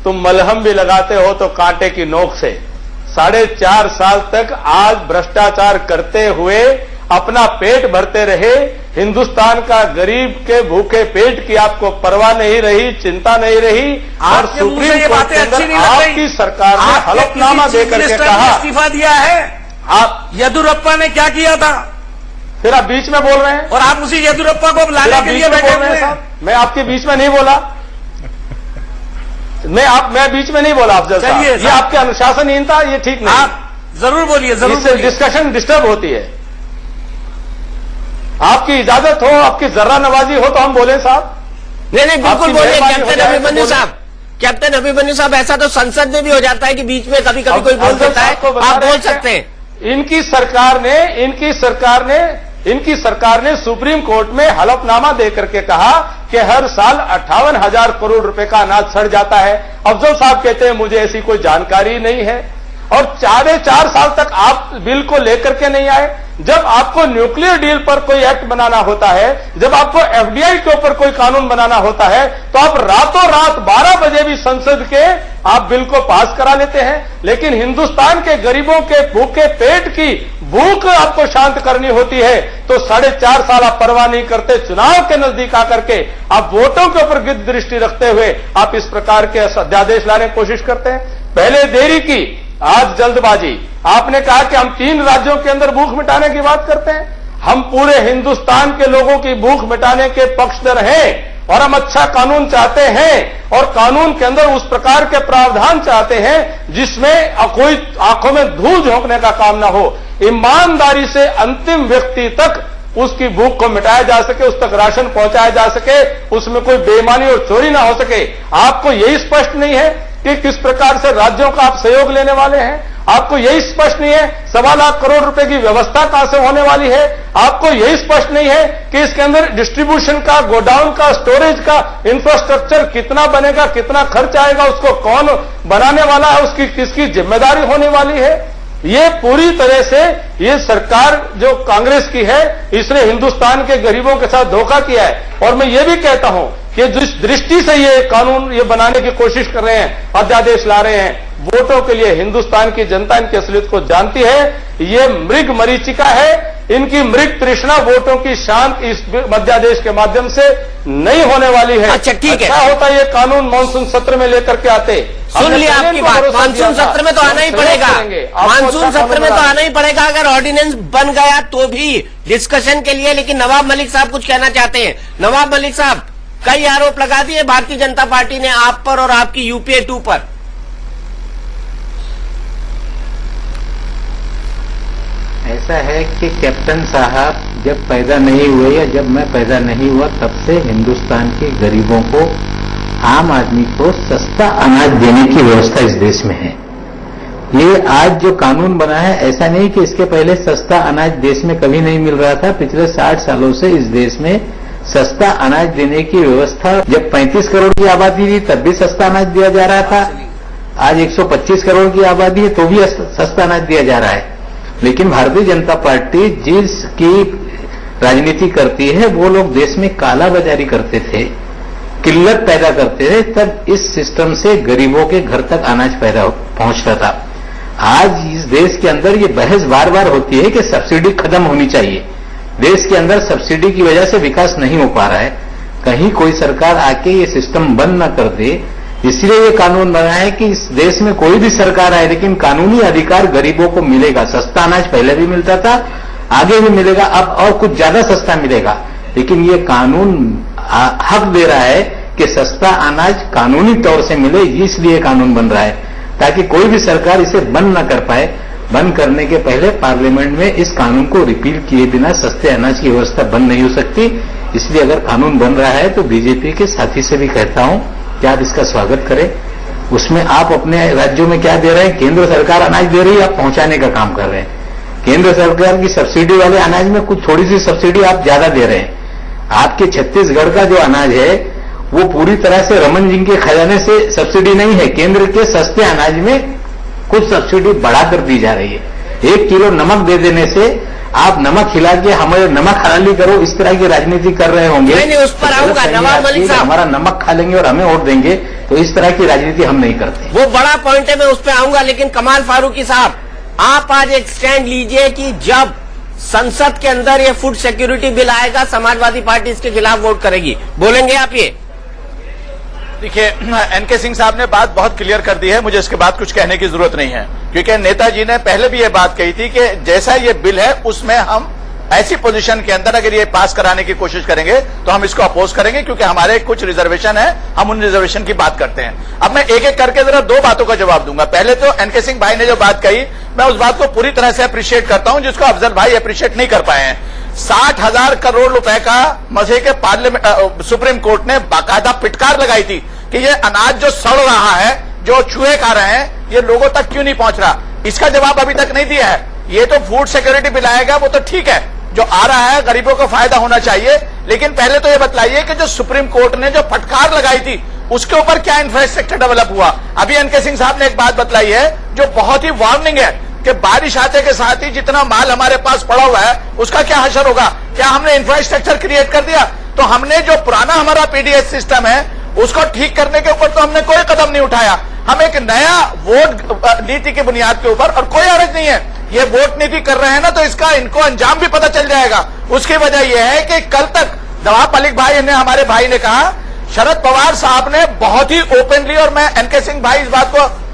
तुम मलहम भी लगाते हो तो कांटे की नोक से, 4.5 साल तक आज भ्रष्टाचार करते हुए अपना पेट भरते रहे। हिंदुस्तान का गरीब के भूखे पेट की आपको परवाह नहीं रही, चिंता नहीं रही। और सुप्रीम कोर्ट के अंदर आपकी सरकार ने हलफनामा देकर के कहा, इस्तीफा दिया है। आप येदियुरप्पा ने क्या किया था? फिर आप बीच में बोल रहे हैं और आप उसी येदियुरप्पा को लाने के लिए बैठे हुए हैं। मैं आपके बीच में नहीं बोला, मैं बीच में नहीं बोला अफजल साहब। ये आपके अनुशासनहीनता, ये ठीक नहीं। आप जरूर बोलिए, जरूर। इससे डिस्कशन डिस्टर्ब होती है। आपकी इजाजत हो, आपकी जर्रा नवाजी हो तो हम बोले साहब। नहीं, बिल्कुल बोलिए कैप्टन अभिमन्यु साहब। कैप्टन अभिमन्यु साहब, ऐसा तो संसद में भी हो जाता है कि बीच में कभी कभी कोई बोल देता है, आप बोल सकते हैं। इनकी सरकार ने सुप्रीम कोर्ट में हलफनामा देकर के कहा कि हर साल 58,000 करोड़ रुपए का अनाज सड़ जाता है। अफजल साहब कहते हैं मुझे ऐसी कोई जानकारी नहीं है। और 4.5 साल तक आप बिल को लेकर के नहीं आए। जब आपको न्यूक्लियर डील पर कोई एक्ट बनाना होता है, जब आपको एफडीआई के ऊपर कोई कानून बनाना होता है, तो आप रातों रात 12 बजे भी संसद के आप बिल को पास करा लेते हैं। लेकिन हिंदुस्तान के गरीबों के भूखे पेट की भूख आपको शांत करनी होती है तो 4.5 साल आप परवाह नहीं करते। चुनाव के नजदीक आकर के आप वोटों के ऊपर गिद्ध दृष्टि रखते हुए आप इस प्रकार के अध्यादेश लाने की कोशिश करते हैं। पहले देरी की, आज जल्दबाजी। आपने कहा कि हम 3 राज्यों के अंदर भूख मिटाने की बात करते हैं। हम पूरे हिंदुस्तान के लोगों की भूख मिटाने के पक्षधर हैं और हम अच्छा कानून चाहते हैं और कानून के अंदर उस प्रकार के प्रावधान चाहते हैं जिसमें कोई आंखों में धूल झोंकने का काम ना हो। ईमानदारी से अंतिम व्यक्ति तक उसकी भूख को मिटाया जा सके, उस तक राशन पहुंचाया जा सके, उसमें कोई बेईमानी और चोरी ना हो सके। आपको यही स्पष्ट नहीं है कि किस प्रकार से राज्यों का आप सहयोग लेने वाले हैं। आपको यही स्पष्ट नहीं है 1.25 लाख करोड़ रुपए की व्यवस्था कहां से होने वाली है। आपको यही स्पष्ट नहीं है कि इसके अंदर डिस्ट्रीब्यूशन का, गोडाउन का, स्टोरेज का इंफ्रास्ट्रक्चर कितना बनेगा, कितना खर्च आएगा, उसको कौन बनाने वाला है, उसकी किसकी जिम्मेदारी होने वाली है। ये पूरी तरह से ये सरकार जो कांग्रेस की है, इसने हिंदुस्तान के गरीबों के साथ धोखा किया है। और मैं ये भी कहता हूं कि जिस दृष्टि से ये कानून ये बनाने की कोशिश कर रहे हैं, अध्यादेश ला रहे हैं, वोटों के लिए हिंदुस्तान की जनता इनकी असलियत को जानती है। ये मृग मरीचिका है। इनकी मृग तृष्णा वोटों की शांत इस अध्यादेश के माध्यम से नहीं होने वाली है। अच्छा, ठीक है। क्या होता ये कानून मानसून सत्र में लेकर के आते। सुन लिया आपकी बात। मानसून सत्र में तो आना ही पड़ेगा। मानसून सत्र में तो आना ही पड़ेगा। अगर ऑर्डिनेंस बन गया तो भी डिस्कशन के लिए। लेकिन नवाब मलिक साहब कुछ कहना चाहते हैं। नवाब मलिक साहब, कई आरोप लगा दिए भारतीय जनता पार्टी ने आप पर और आपकी यूपीए 2 पर। ऐसा है कि कैप्टन साहब जब पैदा नहीं हुए या जब मैं पैदा नहीं हुआ तब से हिंदुस्तान के गरीबों को, आम आदमी को सस्ता अनाज देने की व्यवस्था इस देश में है। ये आज जो कानून बना है, ऐसा नहीं कि इसके पहले सस्ता अनाज देश में कभी नहीं मिल रहा था। पिछले 60 सालों से इस देश में सस्ता अनाज देने की व्यवस्था, जब 35 करोड़ की आबादी थी तब भी सस्ता अनाज दिया जा रहा था। आज 125 करोड़ की आबादी है तो भी सस्ता अनाज दिया जा रहा है। लेकिन भारतीय जनता पार्टी जिसकी राजनीति करती है, वो लोग देश में काला बाजारी करते थे, किल्लत पैदा करते थे, तब इस सिस्टम से गरीबों के घर तक अनाज पैदा पहुंचता था। आज इस देश के अंदर ये बहस बार बार होती है कि सब्सिडी खत्म होनी चाहिए। देश के अंदर सब्सिडी की वजह से विकास नहीं हो पा रहा है। कहीं कोई सरकार आके ये सिस्टम बंद न कर दे, इसलिए ये कानून बना है कि इस देश में कोई भी सरकार आए लेकिन कानूनी अधिकार गरीबों को मिलेगा। सस्ता अनाज पहले भी मिलता था, आगे भी मिलेगा, अब और कुछ ज्यादा सस्ता मिलेगा। लेकिन ये कानून हक दे रहा है कि सस्ता अनाज कानूनी तौर से मिले, इसलिए कानून बन रहा है ताकि कोई भी सरकार इसे बंद न कर पाए। बंद करने के पहले पार्लियामेंट में इस कानून को रिपील किए बिना सस्ते अनाज की व्यवस्था बंद नहीं हो सकती। इसलिए अगर कानून बन रहा है तो बीजेपी के साथी से भी कहता हूं कि आप इसका स्वागत करें। उसमें आप अपने राज्यों में क्या दे रहे हैं, केंद्र सरकार अनाज दे रही है, आप पहुंचाने का काम कर रहे हैं। केंद्र सरकार की सब्सिडी वाले अनाज में कुछ थोड़ी सी सब्सिडी आप ज्यादा दे रहे हैं। आपके छत्तीसगढ़ का जो अनाज है वो पूरी तरह से रमन सिंह के खजाने से सब्सिडी नहीं है, केंद्र के सस्ते अनाज में कुछ सब्सिडी बढ़ाकर दी जा रही है। 1 किलो नमक दे देने से आप नमक खिला के हमें नमक हलाली करो, इस तरह की राजनीति कर रहे होंगे। नहीं, उस पर आऊंगा नवाब मलिक साहब। हमारा नमक खा लेंगे और हमें वोट देंगे, तो इस तरह की राजनीति हम नहीं करते। वो बड़ा पॉइंट है, मैं उस पर आऊंगा। लेकिन कमाल फारूकी साहब, आप आज एक स्टैंड लीजिए कि जब संसद के अंदर ये फूड सिक्योरिटी बिल आएगा, समाजवादी पार्टी इसके खिलाफ वोट करेगी, बोलेंगे आप ये? देखिए, एनके सिंह साहब ने बात बहुत क्लियर कर दी है, मुझे इसके बाद कुछ कहने की जरूरत नहीं है, क्योंकि नेताजी ने पहले भी ये बात कही थी कि जैसा ये बिल है उसमें हम ऐसी पोजीशन के अंदर अगर ये पास कराने की कोशिश करेंगे तो हम इसको अपोज करेंगे, क्योंकि हमारे कुछ रिजर्वेशन है, हम उन रिजर्वेशन की बात करते हैं। अब मैं एक एक करके जरा 2 बातों का जवाब दूंगा। पहले तो एनके सिंह भाई ने जो बात कही, मैं उस बात को पूरी तरह से अप्रिशिएट करता हूं, जिसको अफजल भाई अप्रिशिएट नहीं कर पाए हैं। 60,000 करोड़ रुपए का मजे के पार्लियामेंट सुप्रीम कोर्ट ने बाकायदा पिटकार लगाई थी कि ये अनाज जो सड़ रहा है, जो चूहे खा रहे हैं, ये लोगों तक क्यों नहीं पहुंच रहा। इसका जवाब अभी तक नहीं दिया है। ये तो फूड सिक्योरिटी बिल आएगा, वो तो ठीक है, जो आ रहा है गरीबों को फायदा होना चाहिए, लेकिन पहले तो ये बतलाइए कि जो सुप्रीम कोर्ट ने जो फटकार लगाई थी उसके ऊपर क्या इंफ्रास्ट्रक्चर डेवलप हुआ। अभी एनके सिंह साहब ने एक बात बतलाई है जो बहुत ही वार्निंग है कि बारिश आते के साथ ही जितना माल हमारे पास पड़ा हुआ है उसका क्या हशर होगा। क्या हमने इंफ्रास्ट्रक्चर क्रिएट कर दिया? तो हमने जो पुराना हमारा पीडीएस सिस्टम है उसको ठीक करने के ऊपर तो हमने कोई कदम नहीं उठाया। हम एक नया वोट नीति की बुनियाद के ऊपर, और कोई हर्ज नहीं है, ये वोट नीति कर रहे हैं ना, तो इसका इनको अंजाम भी पता चल जाएगा। उसकी वजह यह है कि कल तक नवाब मलिक भाई ने, हमारे भाई ने कहा, शरद पवार साहब ने बहुत ही ओपनली, और मैं एनके सिंह भाई इस बात को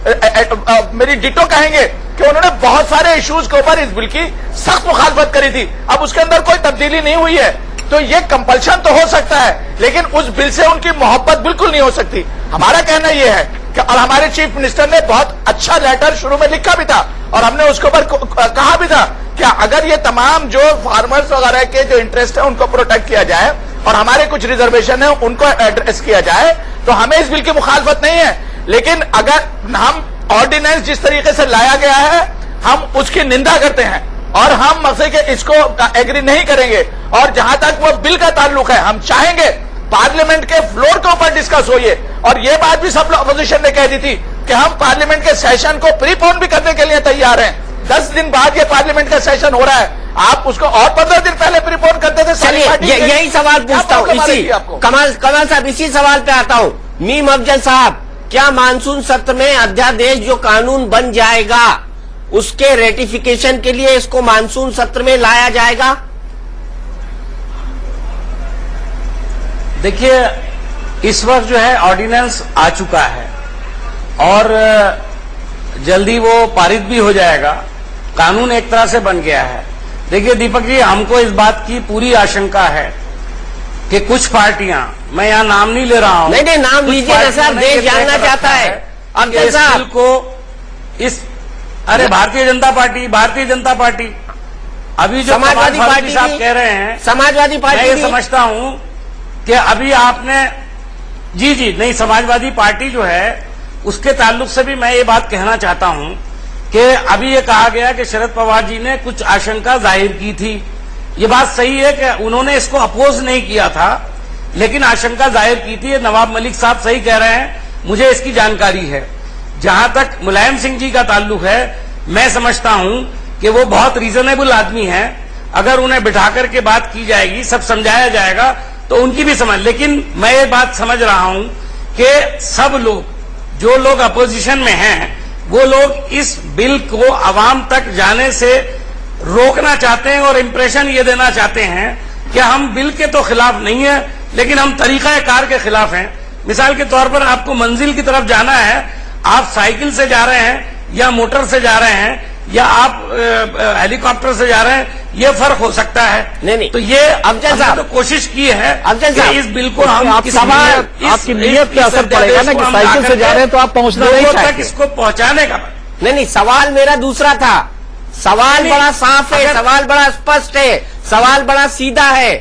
मेरी डिटो कहेंगे कि उन्होंने बहुत सारे इश्यूज के ऊपर इस बिल की सख्त मुखालफत करी थी। अब उसके अंदर कोई तब्दीली नहीं हुई है, तो ये कंपल्शन तो हो सकता है, लेकिन उस बिल से उनकी मोहब्बत बिल्कुल नहीं हो सकती। हमारा कहना यह है कि, और हमारे चीफ मिनिस्टर ने बहुत अच्छा लेटर शुरू में लिखा भी था और हमने उसके ऊपर कहा भी था कि अगर ये तमाम जो फार्मर्स वगैरह के जो इंटरेस्ट है उनको प्रोटेक्ट किया जाए और हमारे कुछ रिजर्वेशन है उनको एड्रेस किया जाए, तो हमें इस बिल की मुखालफत नहीं है। लेकिन अगर हम ऑर्डिनेंस जिस तरीके से लाया गया है, हम उसकी निंदा करते हैं और हम मसले के इसको एग्री नहीं करेंगे। और जहां तक वो बिल का ताल्लुक है, हम चाहेंगे पार्लियामेंट के फ्लोर के ऊपर डिस्कस होइए। और ये बात भी सब अपोजिशन ने कह दी थी कि हम पार्लियामेंट के सेशन को प्रीपोन भी करने के लिए तैयार हैं। 10 दिन बाद ये पार्लियामेंट का सेशन हो रहा है, आप उसको और 15 दिन पहले प्रीपोन करते थे। चलिए यही सवाल पूछता हूँ, इसी कमाल साहब, इसी सवाल पे आता हूँ। मीम अफजल साहब, क्या मानसून सत्र में अध्यादेश जो कानून बन जाएगा उसके रेटिफिकेशन के लिए इसको मानसून सत्र में लाया जाएगा? देखिए, इस वक्त जो है ऑर्डिनेंस आ चुका है और जल्दी वो पारित भी हो जाएगा। कानून एक तरह से बन गया है। देखिए दीपक जी, हमको इस बात की पूरी आशंका है कि कुछ पार्टियां, मैं यहां नाम नहीं ले रहा हूं, नहीं नाम लीजिए ना सर, देश जानना चाहता है। अब इस बिल को भारतीय जनता पार्टी अभी जो समाजवादी पार्टी साहब कह रहे हैं, समाजवादी पार्टी, मैं समझता हूं कि अभी आपने जी नहीं, समाजवादी पार्टी जो है उसके ताल्लुक से भी मैं ये बात कहना चाहता हूं कि अभी ये कहा गया कि शरद पवार जी ने कुछ आशंका जाहिर की थी। ये बात सही है कि उन्होंने इसको अपोज नहीं किया था, लेकिन आशंका जाहिर की थी। नवाब मलिक साहब सही कह रहे हैं, मुझे इसकी जानकारी है। जहां तक मुलायम सिंह जी का ताल्लुक है, मैं समझता हूं कि वो बहुत रीजनेबल आदमी हैं। अगर उन्हें बिठा करके बात की जाएगी, सब समझाया जाएगा, तो उनकी भी समझ। लेकिन मैं ये बात समझ रहा हूं कि सब लोग, जो लोग अपोजिशन में हैं, वो लोग इस बिल को आवाम तक जाने से रोकना चाहते हैं और इंप्रेशन ये देना चाहते हैं कि हम बिल के तो खिलाफ नहीं है, लेकिन हम तरीकाकार के खिलाफ हैं। मिसाल के तौर पर आपको मंजिल की तरफ जाना है, आप साइकिल से जा रहे हैं या मोटर से जा रहे हैं या आप हेलीकॉप्टर से जा रहे हैं, ये फर्क हो सकता है। नहीं तो ये अफजल साहब तो कोशिश की है अफजल साहब, इस बिल को हम आपकी नीयत पे असर पड़ेगा ना कि साइकिल से जा रहे हैं तो आप पहुंचना नहीं चाहते तक इसको पहुंचाने का। नहीं, सवाल मेरा दूसरा था। सवाल बड़ा साफ है, सवाल बड़ा स्पष्ट है, सवाल बड़ा सीधा है।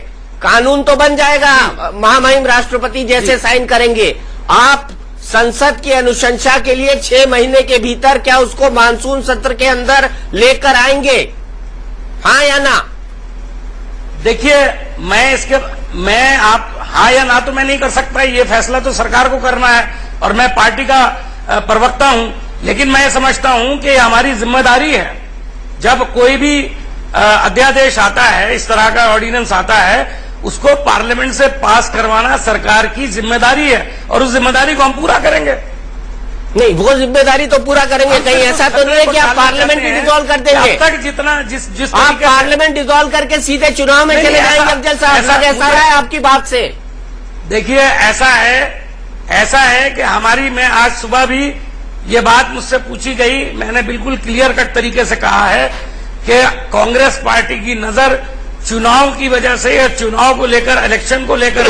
कानून तो बन जाएगा, महामहिम राष्ट्रपति जैसे साइन करेंगे। आप संसद की अनुशंसा के लिए 6 महीने के भीतर क्या उसको मानसून सत्र के अंदर लेकर आएंगे, हाँ या ना? देखिए, मैं आप हाँ या ना तो मैं नहीं कर सकता, ये फैसला तो सरकार को करना है और मैं पार्टी का प्रवक्ता हूं। लेकिन मैं समझता हूं कि हमारी जिम्मेदारी है, जब कोई भी अध्यादेश आता है, इस तरह का ऑर्डिनेंस आता है, उसको पार्लियामेंट से पास करवाना सरकार की जिम्मेदारी है और उस जिम्मेदारी को हम पूरा करेंगे। नहीं, वो जिम्मेदारी तो पूरा करेंगे। कहीं ऐसा तो नहीं है कि आप पार्लियामेंट ही डिसॉल्व कर देंगे? अब तक जितना जिस आप पार्लियामेंट डिसॉल्व करके सीधे चुनाव में चले जाएंगे अफजल साहब? ऐसा रहा है आपकी बात से? देखिए, ऐसा है कि मैं आज सुबह भी ये बात मुझसे पूछी गई, मैंने बिल्कुल क्लियर कट तरीके से कहा है कि कांग्रेस पार्टी की नजर चुनाव की वजह से या चुनाव को लेकर, इलेक्शन को लेकर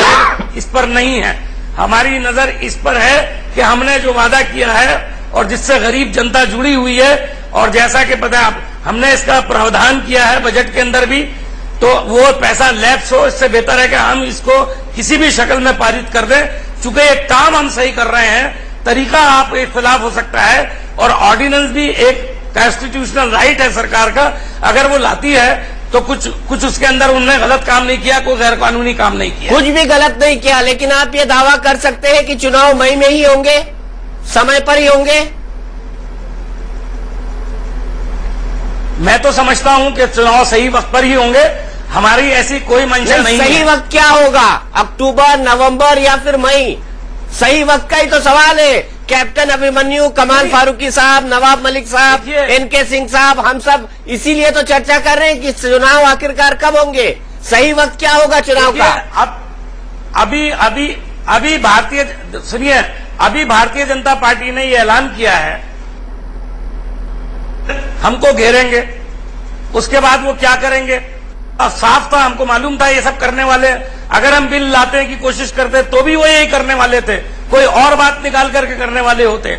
इस पर नहीं है। हमारी नजर इस पर है कि हमने जो वादा किया है और जिससे गरीब जनता जुड़ी हुई है, और जैसा कि पता है हमने इसका प्रावधान किया है बजट के अंदर भी, तो वो पैसा लैप्स हो, इससे बेहतर है कि हम इसको किसी भी शक्ल में पारित कर दें। चूंकि एक काम हम सही कर रहे हैं, तरीका आप इख्तिलाफ हो सकता है, और ऑर्डिनेंस भी एक कॉन्स्टिट्यूशनल राइट है सरकार का। अगर वो लाती है तो कुछ उसके अंदर उन्होंने गलत काम नहीं किया, कोई गैर कानूनी काम नहीं किया, कुछ भी गलत नहीं किया। लेकिन आप ये दावा कर सकते हैं कि चुनाव मई में ही होंगे, समय पर ही होंगे? मैं तो समझता हूं कि चुनाव सही वक्त पर ही होंगे। हमारी ऐसी कोई मंशा नहीं है। सही वक्त क्या होगा? अक्टूबर, नवंबर या फिर मई? सही वक्त का ही तो सवाल है। कैप्टन अभिमन्यु, कमाल फारूकी साहब, नवाब मलिक साहब, एनके सिंह साहब, हम सब इसीलिए तो चर्चा कर रहे हैं कि चुनाव आखिरकार कब होंगे, सही वक्त क्या होगा चुनाव का? अभी भारतीय जनता पार्टी ने ये ऐलान किया है हमको घेरेंगे, उसके बाद वो क्या करेंगे अब साफ था, हमको मालूम था ये सब करने वाले। अगर हम बिल लाते की कोशिश करते तो भी वो यही करने वाले थे, कोई और बात निकाल करके करने वाले होते।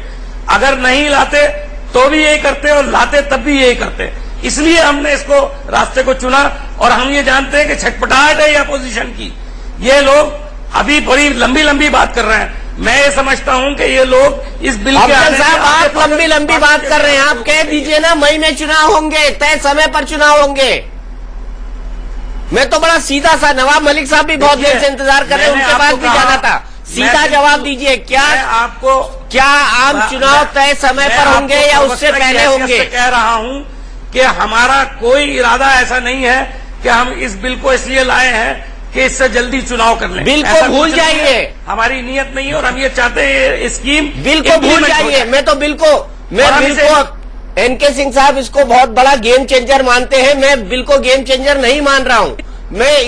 अगर नहीं लाते तो भी यही करते और लाते तब भी यही करते। इसलिए हमने इसको रास्ते को चुना, और हम ये जानते हैं कि छटपटाहट है ये अपोजिशन की। ये लोग अभी बड़ी लंबी लंबी बात कर रहे हैं। मैं ये समझता हूं कि ये लोग इस बिल के अफजल साहब, आप लंबी लंबी बात कर रहे हैं, आप कह दीजिए ना मई में चुनाव होंगे, तय समय पर चुनाव होंगे। मैं तो बड़ा सीधा सा, नवाब मलिक साहब भी बहुत देर से इंतजार कर रहे हैं, उनके पास भी जाना था। सीधा जवाब दीजिए, क्या आम चुनाव तय समय पर होंगे या उससे पहले होंगे? कह रहा हूं कि हमारा कोई इरादा ऐसा नहीं है कि हम इस बिल को इसलिए लाए हैं कि इससे जल्दी चुनाव कर लें। बिल को भूल जाइए, हमारी नीयत नहीं है, और हम ये चाहते हैं स्कीम बिल को भूल जाइए। मैं बिल को एनके सिंह साहब इसको बहुत बड़ा गेम चेंजर मानते हैं, मैं बिल को गेम चेंजर नहीं मान रहा हूं। मैं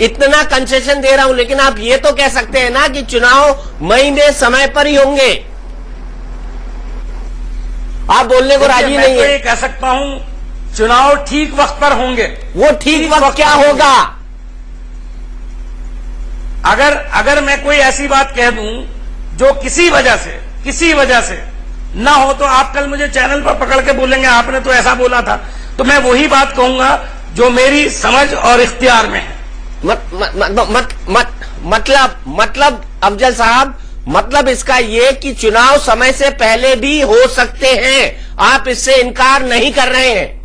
इतना कंसेशन दे रहा हूं, लेकिन आप ये तो कह सकते हैं ना कि चुनाव मई में समय पर ही होंगे। आप बोलने को राजी नहीं है। मैं कह सकता हूं चुनाव ठीक वक्त पर होंगे। वो ठीक वक्त क्या होगा? अगर मैं कोई ऐसी बात कह दूं जो किसी वजह से ना हो, तो आप कल मुझे चैनल पर पकड़ के बोलेंगे आपने तो ऐसा बोला था, तो मैं वही बात कहूंगा जो मेरी समझ और इख्तियार में है। मतलब अफजल साहब, मतलब इसका ये कि चुनाव समय से पहले भी हो सकते हैं, आप इससे इनकार नहीं कर रहे हैं?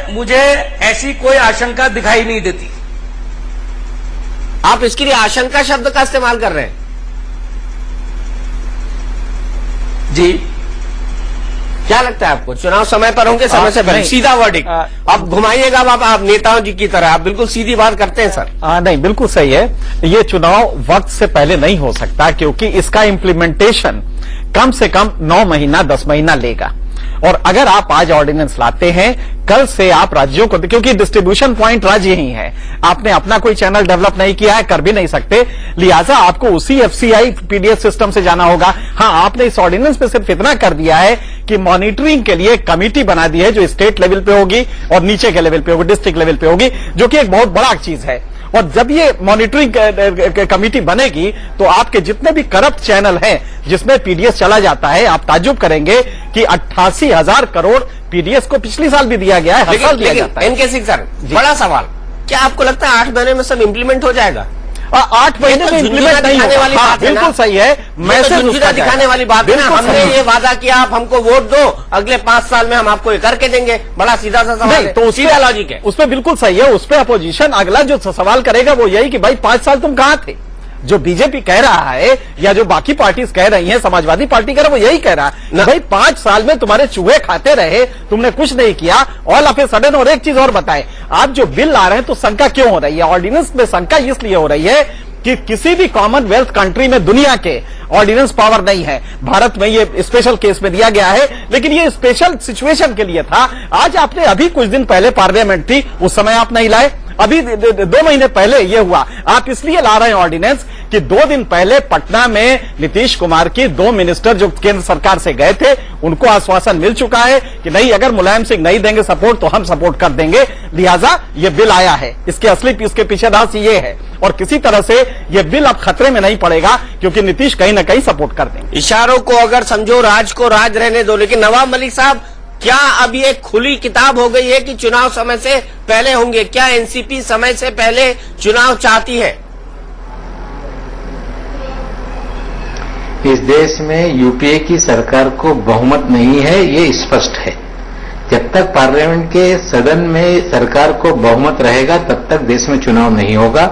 मुझे ऐसी कोई आशंका दिखाई नहीं देती। आप इसके लिए आशंका शब्द का इस्तेमाल कर रहे हैं? जी, क्या लगता है आपको चुनाव समय पर होंगे, समय से पहले? सीधा वर्डिक्ट, आप घुमाइएगा आप नेताओं जी की तरह, आप बिल्कुल सीधी बात करते हैं सर। नहीं, बिल्कुल सही है। ये चुनाव वक्त से पहले नहीं हो सकता, क्योंकि इसका इम्प्लीमेंटेशन कम से कम 9 महीना 10 महीना लेगा। और अगर आप आज ऑर्डिनेंस लाते हैं, कल से आप राज्यों को, क्योंकि डिस्ट्रीब्यूशन पॉइंट राज्य ही है, आपने अपना कोई चैनल डेवलप नहीं किया है, कर भी नहीं सकते, लिहाजा आपको उसी एफसीआई पीडीएस सिस्टम से जाना होगा। हाँ, आपने इस ऑर्डिनेंस में सिर्फ इतना कर दिया है कि मॉनिटरिंग के लिए कमिटी बना दी है, जो स्टेट लेवल पे होगी और नीचे के लेवल पे होगी, डिस्ट्रिक्ट लेवल पे होगी, जो कि एक बहुत बड़ा चीज है। और जब ये मॉनिटरिंग कमेटी बनेगी, तो आपके जितने भी करप्ट चैनल हैं जिसमें पीडीएस चला जाता है, आप ताज्जुब करेंगे कि 88,000 करोड़ पीडीएस को पिछले साल भी दिया गया है, हर साल दिया जाता है। एनके सिंह सर, बड़ा सवाल, क्या आपको लगता है 8 महीने में सब इम्प्लीमेंट हो जाएगा? 8 महीने में इम्प्लीमेंट नहीं होगा। हाँ, बिल्कुल सही है, मैसेज दिखाने वाली बात है ना। हमने ये वादा किया, आप हमको वोट दो, अगले 5 साल में हम आपको ये करके देंगे, बड़ा सीधा सा सवाल है, तो सीधा लॉजिक है। उसमें बिल्कुल सही है। उस पर अपोजिशन अगला जो सवाल करेगा वो यही कि भाई 5 साल तुम कहां थे, जो बीजेपी कह रहा है या जो बाकी पार्टीज कह रही हैं, समाजवादी पार्टी कह रहा है, वो यही कह रहा है भाई 5 साल में तुम्हारे चूहे खाते रहे, तुमने कुछ नहीं किया ऑल ऑफ ए सडन। और एक चीज और बताएं, आप जो बिल ला रहे हैं तो शंका क्यों हो रही है? ऑर्डिनेंस में शंका इसलिए हो रही है कि किसी भी कॉमनवेल्थ कंट्री में दुनिया के ऑर्डिनेंस पावर नहीं है। भारत में ये स्पेशल केस में दिया गया है, लेकिन ये स्पेशल सिचुएशन के लिए था। आज आपने अभी कुछ दिन पहले पार्लियामेंट थी, उस समय आप नहीं लाए, अभी 2 महीने पहले ये हुआ। आप इसलिए ला रहे हैं ऑर्डिनेंस कि 2 दिन पहले पटना में नीतीश कुमार की 2 मिनिस्टर जो केंद्र सरकार से गए थे, उनको आश्वासन मिल चुका है कि नहीं, अगर मुलायम सिंह नहीं देंगे सपोर्ट तो हम सपोर्ट कर देंगे, लिहाजा ये बिल आया है। इसके पीछे राज ये है, और किसी तरह से ये बिल अब खतरे में नहीं पड़ेगा क्योंकि नीतीश कहीं ना कहीं सपोर्ट कर देंगे। इशारों को अगर समझो, राज को राज रहने दो। लेकिन नवाब मलिक साहब, क्या अब ये खुली किताब हो गई है कि चुनाव समय से पहले होंगे? क्या एनसीपी समय से पहले चुनाव चाहती है? इस देश में यूपीए की सरकार को बहुमत नहीं है, ये स्पष्ट है। जब तक पार्लियामेंट के सदन में सरकार को बहुमत रहेगा तब तक देश में चुनाव नहीं होगा।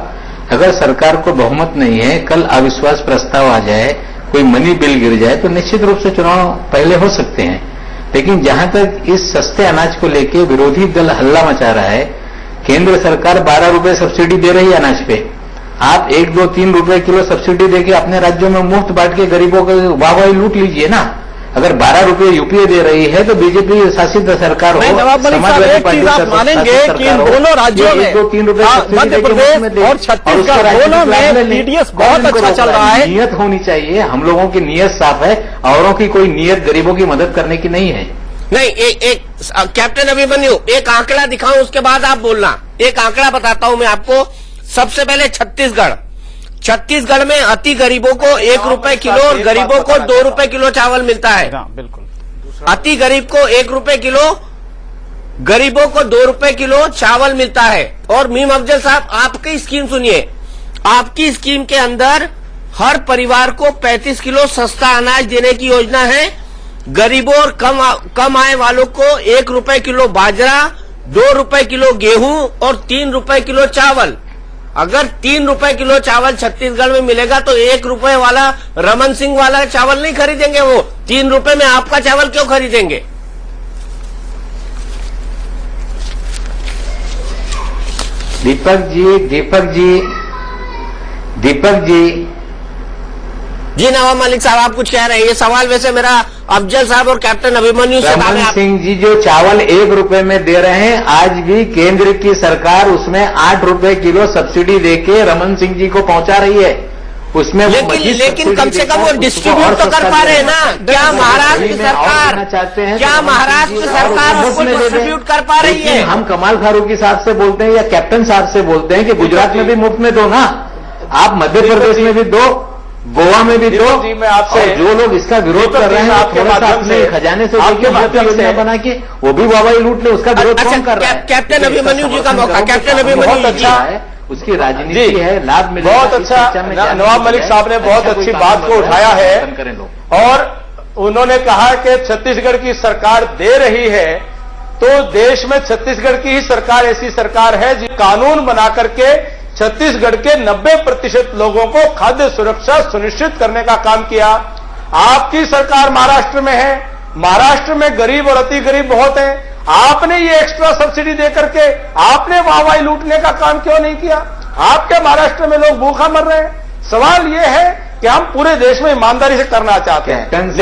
अगर सरकार को बहुमत नहीं है, कल अविश्वास प्रस्ताव आ जाए, कोई मनी बिल गिर जाए, तो निश्चित रूप से चुनाव पहले हो सकते हैं। लेकिन जहां तक इस सस्ते अनाज को लेकर विरोधी दल हल्ला मचा रहा है, केंद्र सरकार 12 रुपए सब्सिडी दे रही है अनाज पे, आप 1, 2, 3 रुपए किलो सब्सिडी देके अपने राज्यों में मुफ्त बांट के गरीबों को वाहवाही लूट लीजिए ना। अगर 12 रुपए यूपीए दे रही है तो बीजेपी शासित सरकार हो, समाजवादी पार्टी आप मानेंगे कि इन दोनों राज्यों में 1, 2, 3 रुपए मध्य प्रदेश और छत्तीसगढ़ दोनों में टीडीएस बहुत अच्छा चल रहा है। नियत होनी चाहिए, हम लोगों की नियत साफ है, औरों की कोई नियत गरीबों की मदद करने की नहीं है। नहीं, एक कैप्टन अभिमन्यु, एक आंकड़ा दिखाऊं उसके बाद आप बोलना। एक आंकड़ा बताता हूं मैं आपको। सबसे पहले छत्तीसगढ़ में अति गरीबों को 1 रुपए किलो और गरीबों को 2 रुपए किलो चावल मिलता है। बिल्कुल। अति गरीब को 1 रुपए किलो, गरीबों को 2 रुपए किलो चावल मिलता है। और मीम अफजल साहब, आपकी स्कीम सुनिए। आपकी स्कीम के अंदर हर परिवार को 35 किलो सस्ता अनाज देने की योजना है। गरीबों और कम आय वालों को 1 रुपए किलो बाजरा, 2 रुपए किलो गेहूं और 3 रुपए किलो चावल। अगर 3 रुपए किलो चावल छत्तीसगढ़ में मिलेगा तो 1 रुपए वाला रमन सिंह वाला चावल नहीं खरीदेंगे। वो 3 रुपए में आपका चावल क्यों खरीदेंगे? दीपक जी जी नवाब मलिक साहब, आप कुछ कह रहे हैं? ये सवाल वैसे मेरा अफजल साहब और कैप्टन अभिमन्यु से था। रमन सिंह जी जो चावल 1 रुपए में दे रहे हैं, आज भी केंद्र की सरकार उसमें 8 रुपए किलो सब्सिडी देके रमन सिंह जी को पहुंचा रही है। उसमें लेकिन कम से कम वो डिस्ट्रीब्यूट तो कर पा रहे हैं ना। क्या महाराष्ट्र सरकार उसको डिस्ट्रीब्यूट कर पा रही है? हम कमाल फारूकी साहब से बोलते हैं या कैप्टन साहब से बोलते हैं कि गुजरात में भी मुफ्त में दो ना, आप मध्य प्रदेश में भी दो, गोवा में भी दो। मैं आपसे जो लोग इसका विरोध कर रहे हैं आपके माध्यम से खजाने से योजना बना के वो भी वाहवाही लूट ले, उसका विरोध कौन कर रहा है? कैप्टन अभिमन्यु जी का मौका। कैप्टन अभिमन्यु जी है, उसकी राजनीति है, लाभ मिले। बहुत अच्छा, नवाब मलिक साहब ने बहुत अच्छी बात को उठाया है और उन्होंने कहा कि छत्तीसगढ़ की सरकार दे रही है, तो देश में छत्तीसगढ़ की ही सरकार ऐसी सरकार है जो कानून बना करके छत्तीसगढ़ के 90% लोगों को खाद्य सुरक्षा सुनिश्चित करने का काम किया। आपकी सरकार महाराष्ट्र में है, महाराष्ट्र में गरीब और अति गरीब बहुत हैं। आपने ये एक्स्ट्रा सब्सिडी देकर के आपने वाहवाही लूटने का काम क्यों नहीं किया? आपके महाराष्ट्र में लोग भूखा मर रहे हैं। सवाल ये है कि हम पूरे देश में ईमानदारी से करना चाहते हैं, लेकिन इस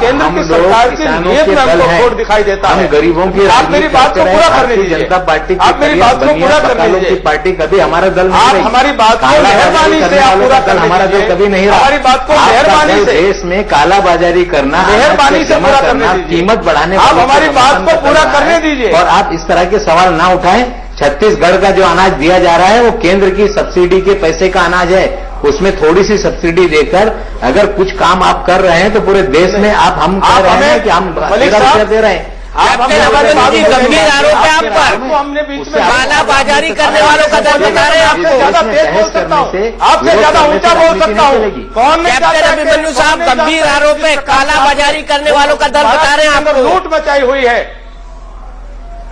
केंद्र की सरकार की नीयत में हमको खोट दिखाई देता है। गरीबों की आप मेरी बात को पूरा करने दीजिए। जनता पार्टी, आप मेरी बात को पूरा करने दीजिए। पार्टी कभी हमारा दल नहीं, आप हमारी बात को मेहरबानी से आप पूरा कर, हमारा दल कभी नहीं रहा। हमारी बात को मेहरबानी से, देश में कालाबाजारी करना, मेहरबानी से पूरा करना, कीमत बढ़ाने, आप हमारी बात को पूरा करने दीजिए। और आप इस तरह के सवाल ना उठाएं। छत्तीसगढ़ का जो अनाज दिया जा रहा है वो केंद्र की सब्सिडी के पैसे का अनाज है, उसमें थोड़ी सी सब्सिडी देकर अगर कुछ काम आप कर रहे हैं तो पूरे देश में हम कह रहे हैं कि हम 13 रुपया दे रहे हैं। गंभीर आरोप है आप पर, हमने बीच में कालाबाजारी करने वालों का दल बता रहे हैं। आपसे ज्यादा तेज बोल सकता हूँ, आपसे ज्यादा ऊंचा बोल सकता हूँ। कौन? कैप्टन अभिमन्यु साहब, गंभीर आरोप है, कालाबाजारी करने वालों का दल बता रहे हैं। आपको लूट मचाई हुई है।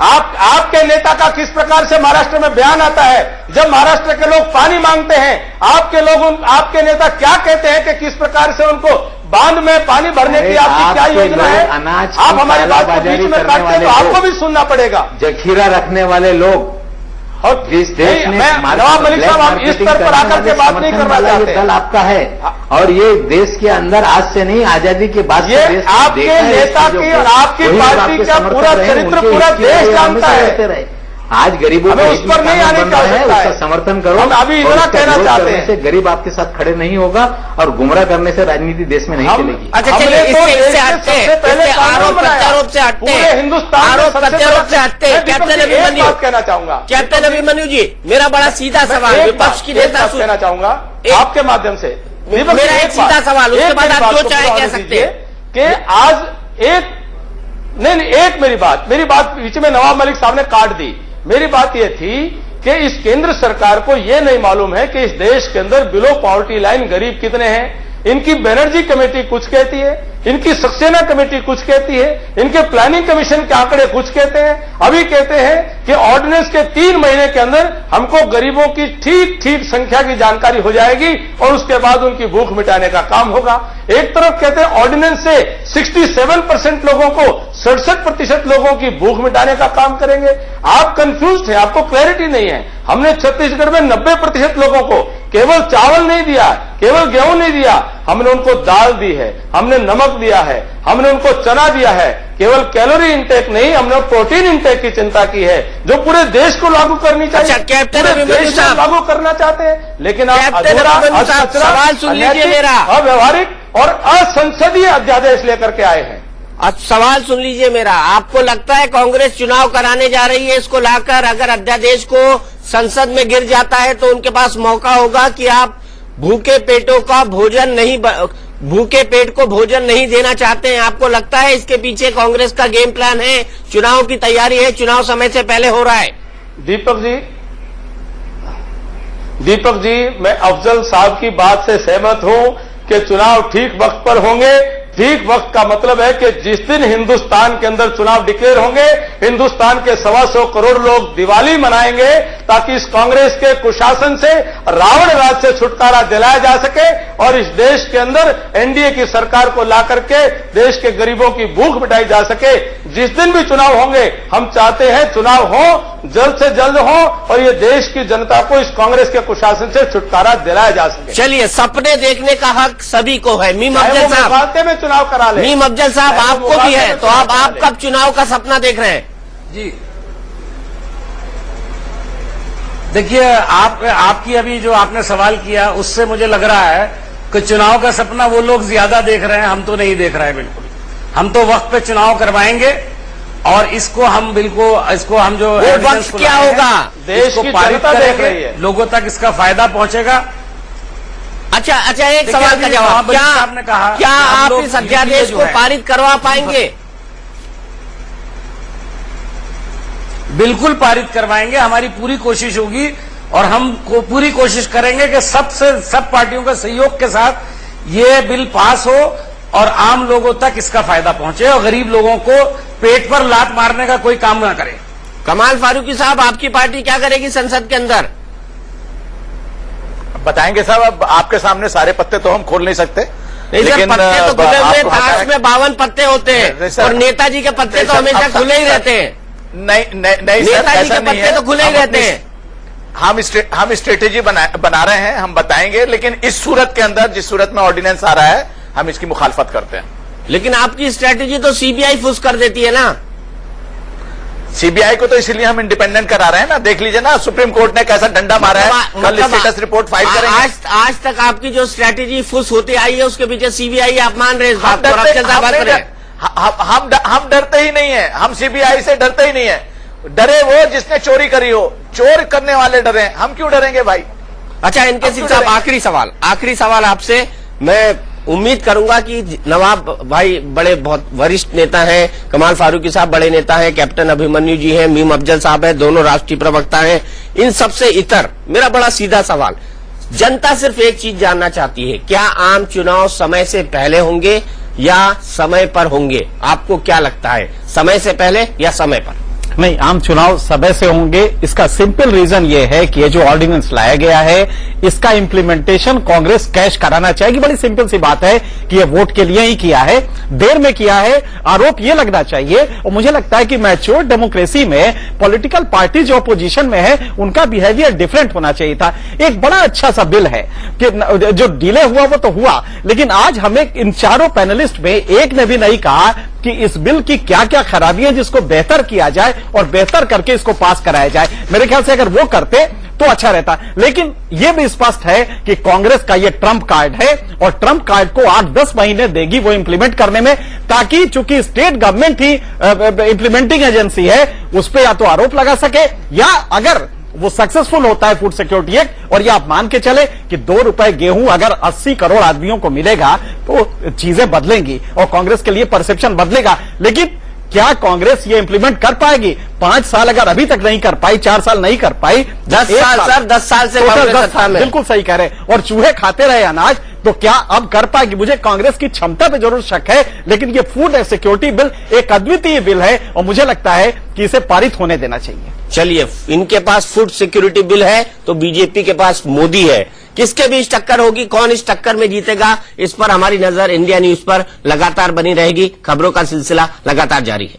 आपके नेता का किस प्रकार से महाराष्ट्र में बयान आता है जब महाराष्ट्र के लोग पानी मांगते हैं, आपके नेता क्या कहते हैं कि किस प्रकार से उनको बांध में पानी भरने की आपकी क्या योजना है? आप हमारी बात को बीच में काटते हैं तो आपको भी सुनना पड़ेगा। जखीरा रखने वाले लोग और जिस देश में नवाब मलिक साहब, आप इस स्तर पर आकर के बात नहीं करना चाहते। दल आपका है और ये देश के अंदर आज से नहीं, आजादी के बाद ये आपके नेता की और आपकी पार्टी का पूरा चरित्र पूरा देश जानता है। आज गरीबों को उस पर नहीं आने का है, उसका समर्थन करो। हम अभी इतना कहना चाहते हैं से गरीब आपके साथ खड़े नहीं होगा और गुमराह करने से राजनीति देश में नहीं चलेगी। अच्छा चलिए, इससे हटते आरोप प्रत्यारोप से हटते हिंदुस्तान आरोप प्रत्यारोप से हटते कैप्टन अभिमन्यु कहना चाहूंगा। कैप्टन अभिमन्यु जी, मेरा बड़ा सीधा सवाल विपक्ष की नेता कहना चाहूंगा आपके माध्यम से। मेरा एक सीधा सवाल, उसके बाद आप जो चाहे कह सकते हैं कि आज एक मेरी बात बीच में नवाब मलिक साहब ने काट दी। मेरी बात यह थी कि इस केंद्र सरकार को यह नहीं मालूम है कि इस देश के अंदर बिलो पॉवर्टी लाइन गरीब कितने हैं। इनकी बनर्जी कमेटी कुछ कहती है, इनकी सक्सेना कमेटी कुछ कहती है, इनके प्लानिंग कमीशन के आंकड़े कुछ कहते हैं। अभी कहते हैं कि ऑर्डिनेंस के 3 महीने के अंदर हमको गरीबों की ठीक संख्या की जानकारी हो जाएगी और उसके बाद उनकी भूख मिटाने का काम होगा। एक तरफ कहते हैं ऑर्डिनेंस से 67% लोगों को 67% लोगों की भूख मिटाने का काम करेंगे। आप कंफ्यूज हैं, आपको क्लैरिटी नहीं है। हमने छत्तीसगढ़ में 90% लोगों को केवल चावल नहीं दिया, केवल गेहूं नहीं दिया, हमने उनको दाल दी है, हमने नमक दिया है, हमने उनको चना दिया है। केवल कैलोरी इंटेक नहीं, हमने प्रोटीन इंटेक की चिंता की है जो पूरे देश को लागू करनी चाहिए। अच्छा, कैप्टन पूरे देश को लागू करना चाहते हैं, लेकिन आप अधूरा, सवाल सुन लीजिए मेरा, अव्यवहारिक और असंसदीय अध्यादेश लेकर के आए हैं। अब सवाल सुन लीजिए मेरा, आपको लगता है कांग्रेस चुनाव कराने जा रही है, इसको लाकर अगर अध्यादेश को संसद में गिर जाता है तो उनके पास मौका होगा कि आप भूखे पेट को भोजन नहीं देना चाहते हैं? आपको लगता है इसके पीछे कांग्रेस का गेम प्लान है, चुनाव की तैयारी है, चुनाव समय से पहले हो रहा है? दीपक जी, मैं अफजल साहब की बात से सहमत हूं कि चुनाव ठीक वक्त पर होंगे। ठीक वक्त का मतलब है कि जिस दिन हिंदुस्तान के अंदर चुनाव डिक्लेयर होंगे, हिंदुस्तान के 125 करोड़ लोग दिवाली मनाएंगे ताकि इस कांग्रेस के कुशासन से, रावण राज से छुटकारा दिलाया जा सके और इस देश के अंदर एनडीए की सरकार को ला करके देश के गरीबों की भूख मिटाई जा सके। जिस दिन भी चुनाव होंगे, हम चाहते हैं चुनाव हो, जल्द से जल्द हो और ये देश की जनता को इस कांग्रेस के कुशासन से छुटकारा दिलाया जा सके। चलिए, सपने देखने का हक सभी को है। मीम अफजल साहब में चुनाव करा ले। मीम अफजल साहब, आपको भी है, तो आप कब चुनाव का सपना देख रहे हैं? जी देखिए, आपकी अभी जो आपने सवाल किया उससे मुझे लग रहा है कि चुनाव का सपना वो लोग ज्यादा देख रहे हैं, हम तो नहीं देख रहे हैं। बिल्कुल, हम तो वक्त पे चुनाव करवाएंगे और इसको हम जो वक्त क्या होगा, देश को पारित करेंगे, लोगों तक इसका फायदा पहुंचेगा। अच्छा, एक सवाल का जवाब, क्या आप इस अध्यादेश को पारित करवा पाएंगे? बिल्कुल पारित करवाएंगे, हमारी पूरी कोशिश होगी और हम पूरी कोशिश करेंगे कि सब पार्टियों के सहयोग के साथ ये बिल पास हो और आम लोगों तक इसका फायदा पहुंचे और गरीब लोगों को पेट पर लात मारने का कोई काम ना करे। कमाल फारूकी साहब, आपकी पार्टी क्या करेगी संसद के अंदर? बताएंगे साहब, अब आपके सामने सारे पत्ते तो हम खोल नहीं सकते। लेकिन पत्ते तो खुले हुए, ताश में 52 पत्ते होते हैं और नेताजी के पत्ते तो हमेशा खुले ही रहते हैं। नहीं, नेताजी के पत्ते तो खुले ही रहते हैं। हम स्ट्रेटेजी बना रहे हैं, हम बताएंगे, लेकिन इस सूरत के अंदर, जिस सूरत में ऑर्डिनेंस आ रहा है, हम इसकी मुखालफत करते हैं। लेकिन आपकी स्ट्रेटेजी तो सीबीआई फुस कर देती है ना। सीबीआई को तो इसलिए हम इंडिपेंडेंट करा रहे हैं ना। देख लीजिए ना, सुप्रीम कोर्ट ने कैसा डंडा मारा है। कल स्टेटस रिपोर्ट फाइल करेंगे। आज तक आपकी जो स्ट्रेटेजी फुस होती आई है उसके पीछे सीबीआई आप मान रहे हैं इस बात को? हम डरते ही नहीं है, हम सीबीआई से डरते ही नहीं है। डरे वो जिसने चोरी करी हो, चोर करने वाले डरे, हम क्यों डरेंगे भाई? अच्छा, इनके सिंह साहब, आखिरी सवाल आपसे। मैं उम्मीद करूंगा कि नवाब भाई बड़े बहुत वरिष्ठ नेता हैं, कमाल फारूकी साहब बड़े नेता हैं, कैप्टन अभिमन्यु जी हैं, मीम अफजल साहब हैं, दोनों राष्ट्रीय प्रवक्ता हैं। इन सबसे इतर मेरा बड़ा सीधा सवाल, जनता सिर्फ एक चीज जानना चाहती है, क्या आम चुनाव समय से पहले होंगे या समय पर होंगे? आपको क्या लगता है, समय से पहले या समय पर? नहीं, आम चुनाव समय से होंगे। इसका सिंपल रीजन ये है कि ये जो ऑर्डिनेंस लाया गया है इसका इंप्लीमेंटेशन कांग्रेस कैश कराना चाहेगी। बड़ी सिंपल सी बात है कि ये वोट के लिए ही किया है, देर में किया है। आरोप ये लगना चाहिए, और मुझे लगता है कि मैच्योर डेमोक्रेसी में पॉलिटिकल पार्टी जो अपोजिशन में है उनका बिहेवियर डिफरेंट होना चाहिए था। एक बड़ा अच्छा सा बिल है कि जो डिले हुआ वो तो हुआ, लेकिन आज हमें इन चारों पैनलिस्ट में एक ने भी नहीं कहा कि इस बिल की क्या क्या खराबी है जिसको बेहतर किया जाए और बेहतर करके इसको पास कराया जाए। मेरे ख्याल से अगर वो करते तो अच्छा रहता। लेकिन यह भी स्पष्ट है कि कांग्रेस का यह ट्रम्प कार्ड है और ट्रम्प कार्ड को 8-10 महीने देगी वो इंप्लीमेंट करने में, ताकि चूंकि स्टेट गवर्नमेंट ही इंप्लीमेंटिंग एजेंसी है उस पर या तो आरोप लगा सके, या अगर वो सक्सेसफुल होता है फूड सिक्योरिटी एक्ट और ये आप मान के चले कि ₹2 गेहूं अगर 80 करोड़ आदमियों को मिलेगा तो चीजें बदलेंगी और कांग्रेस के लिए परसेप्शन बदलेगा। लेकिन क्या कांग्रेस ये इंप्लीमेंट कर पाएगी? 5 साल अगर अभी तक नहीं कर पाई, 4 साल नहीं कर पाई, 10 साल सर, 10 साल से कांग्रेस सत्ता में। बिल्कुल सही कह रहे हैं। और चूहे खाते रहे अनाज, तो क्या अब कर पाएगी? मुझे कांग्रेस की क्षमता पे जरूर शक है, लेकिन ये फूड एंड सिक्योरिटी बिल एक अद्वितीय बिल है और मुझे लगता है कि इसे पारित होने देना चाहिए। चलिए, इनके पास फूड सिक्योरिटी बिल है तो बीजेपी के पास मोदी है। किसके बीच टक्कर होगी, कौन इस टक्कर में जीतेगा, इस पर हमारी नजर इंडिया न्यूज पर लगातार बनी रहेगी। खबरों का सिलसिला लगातार जारी है।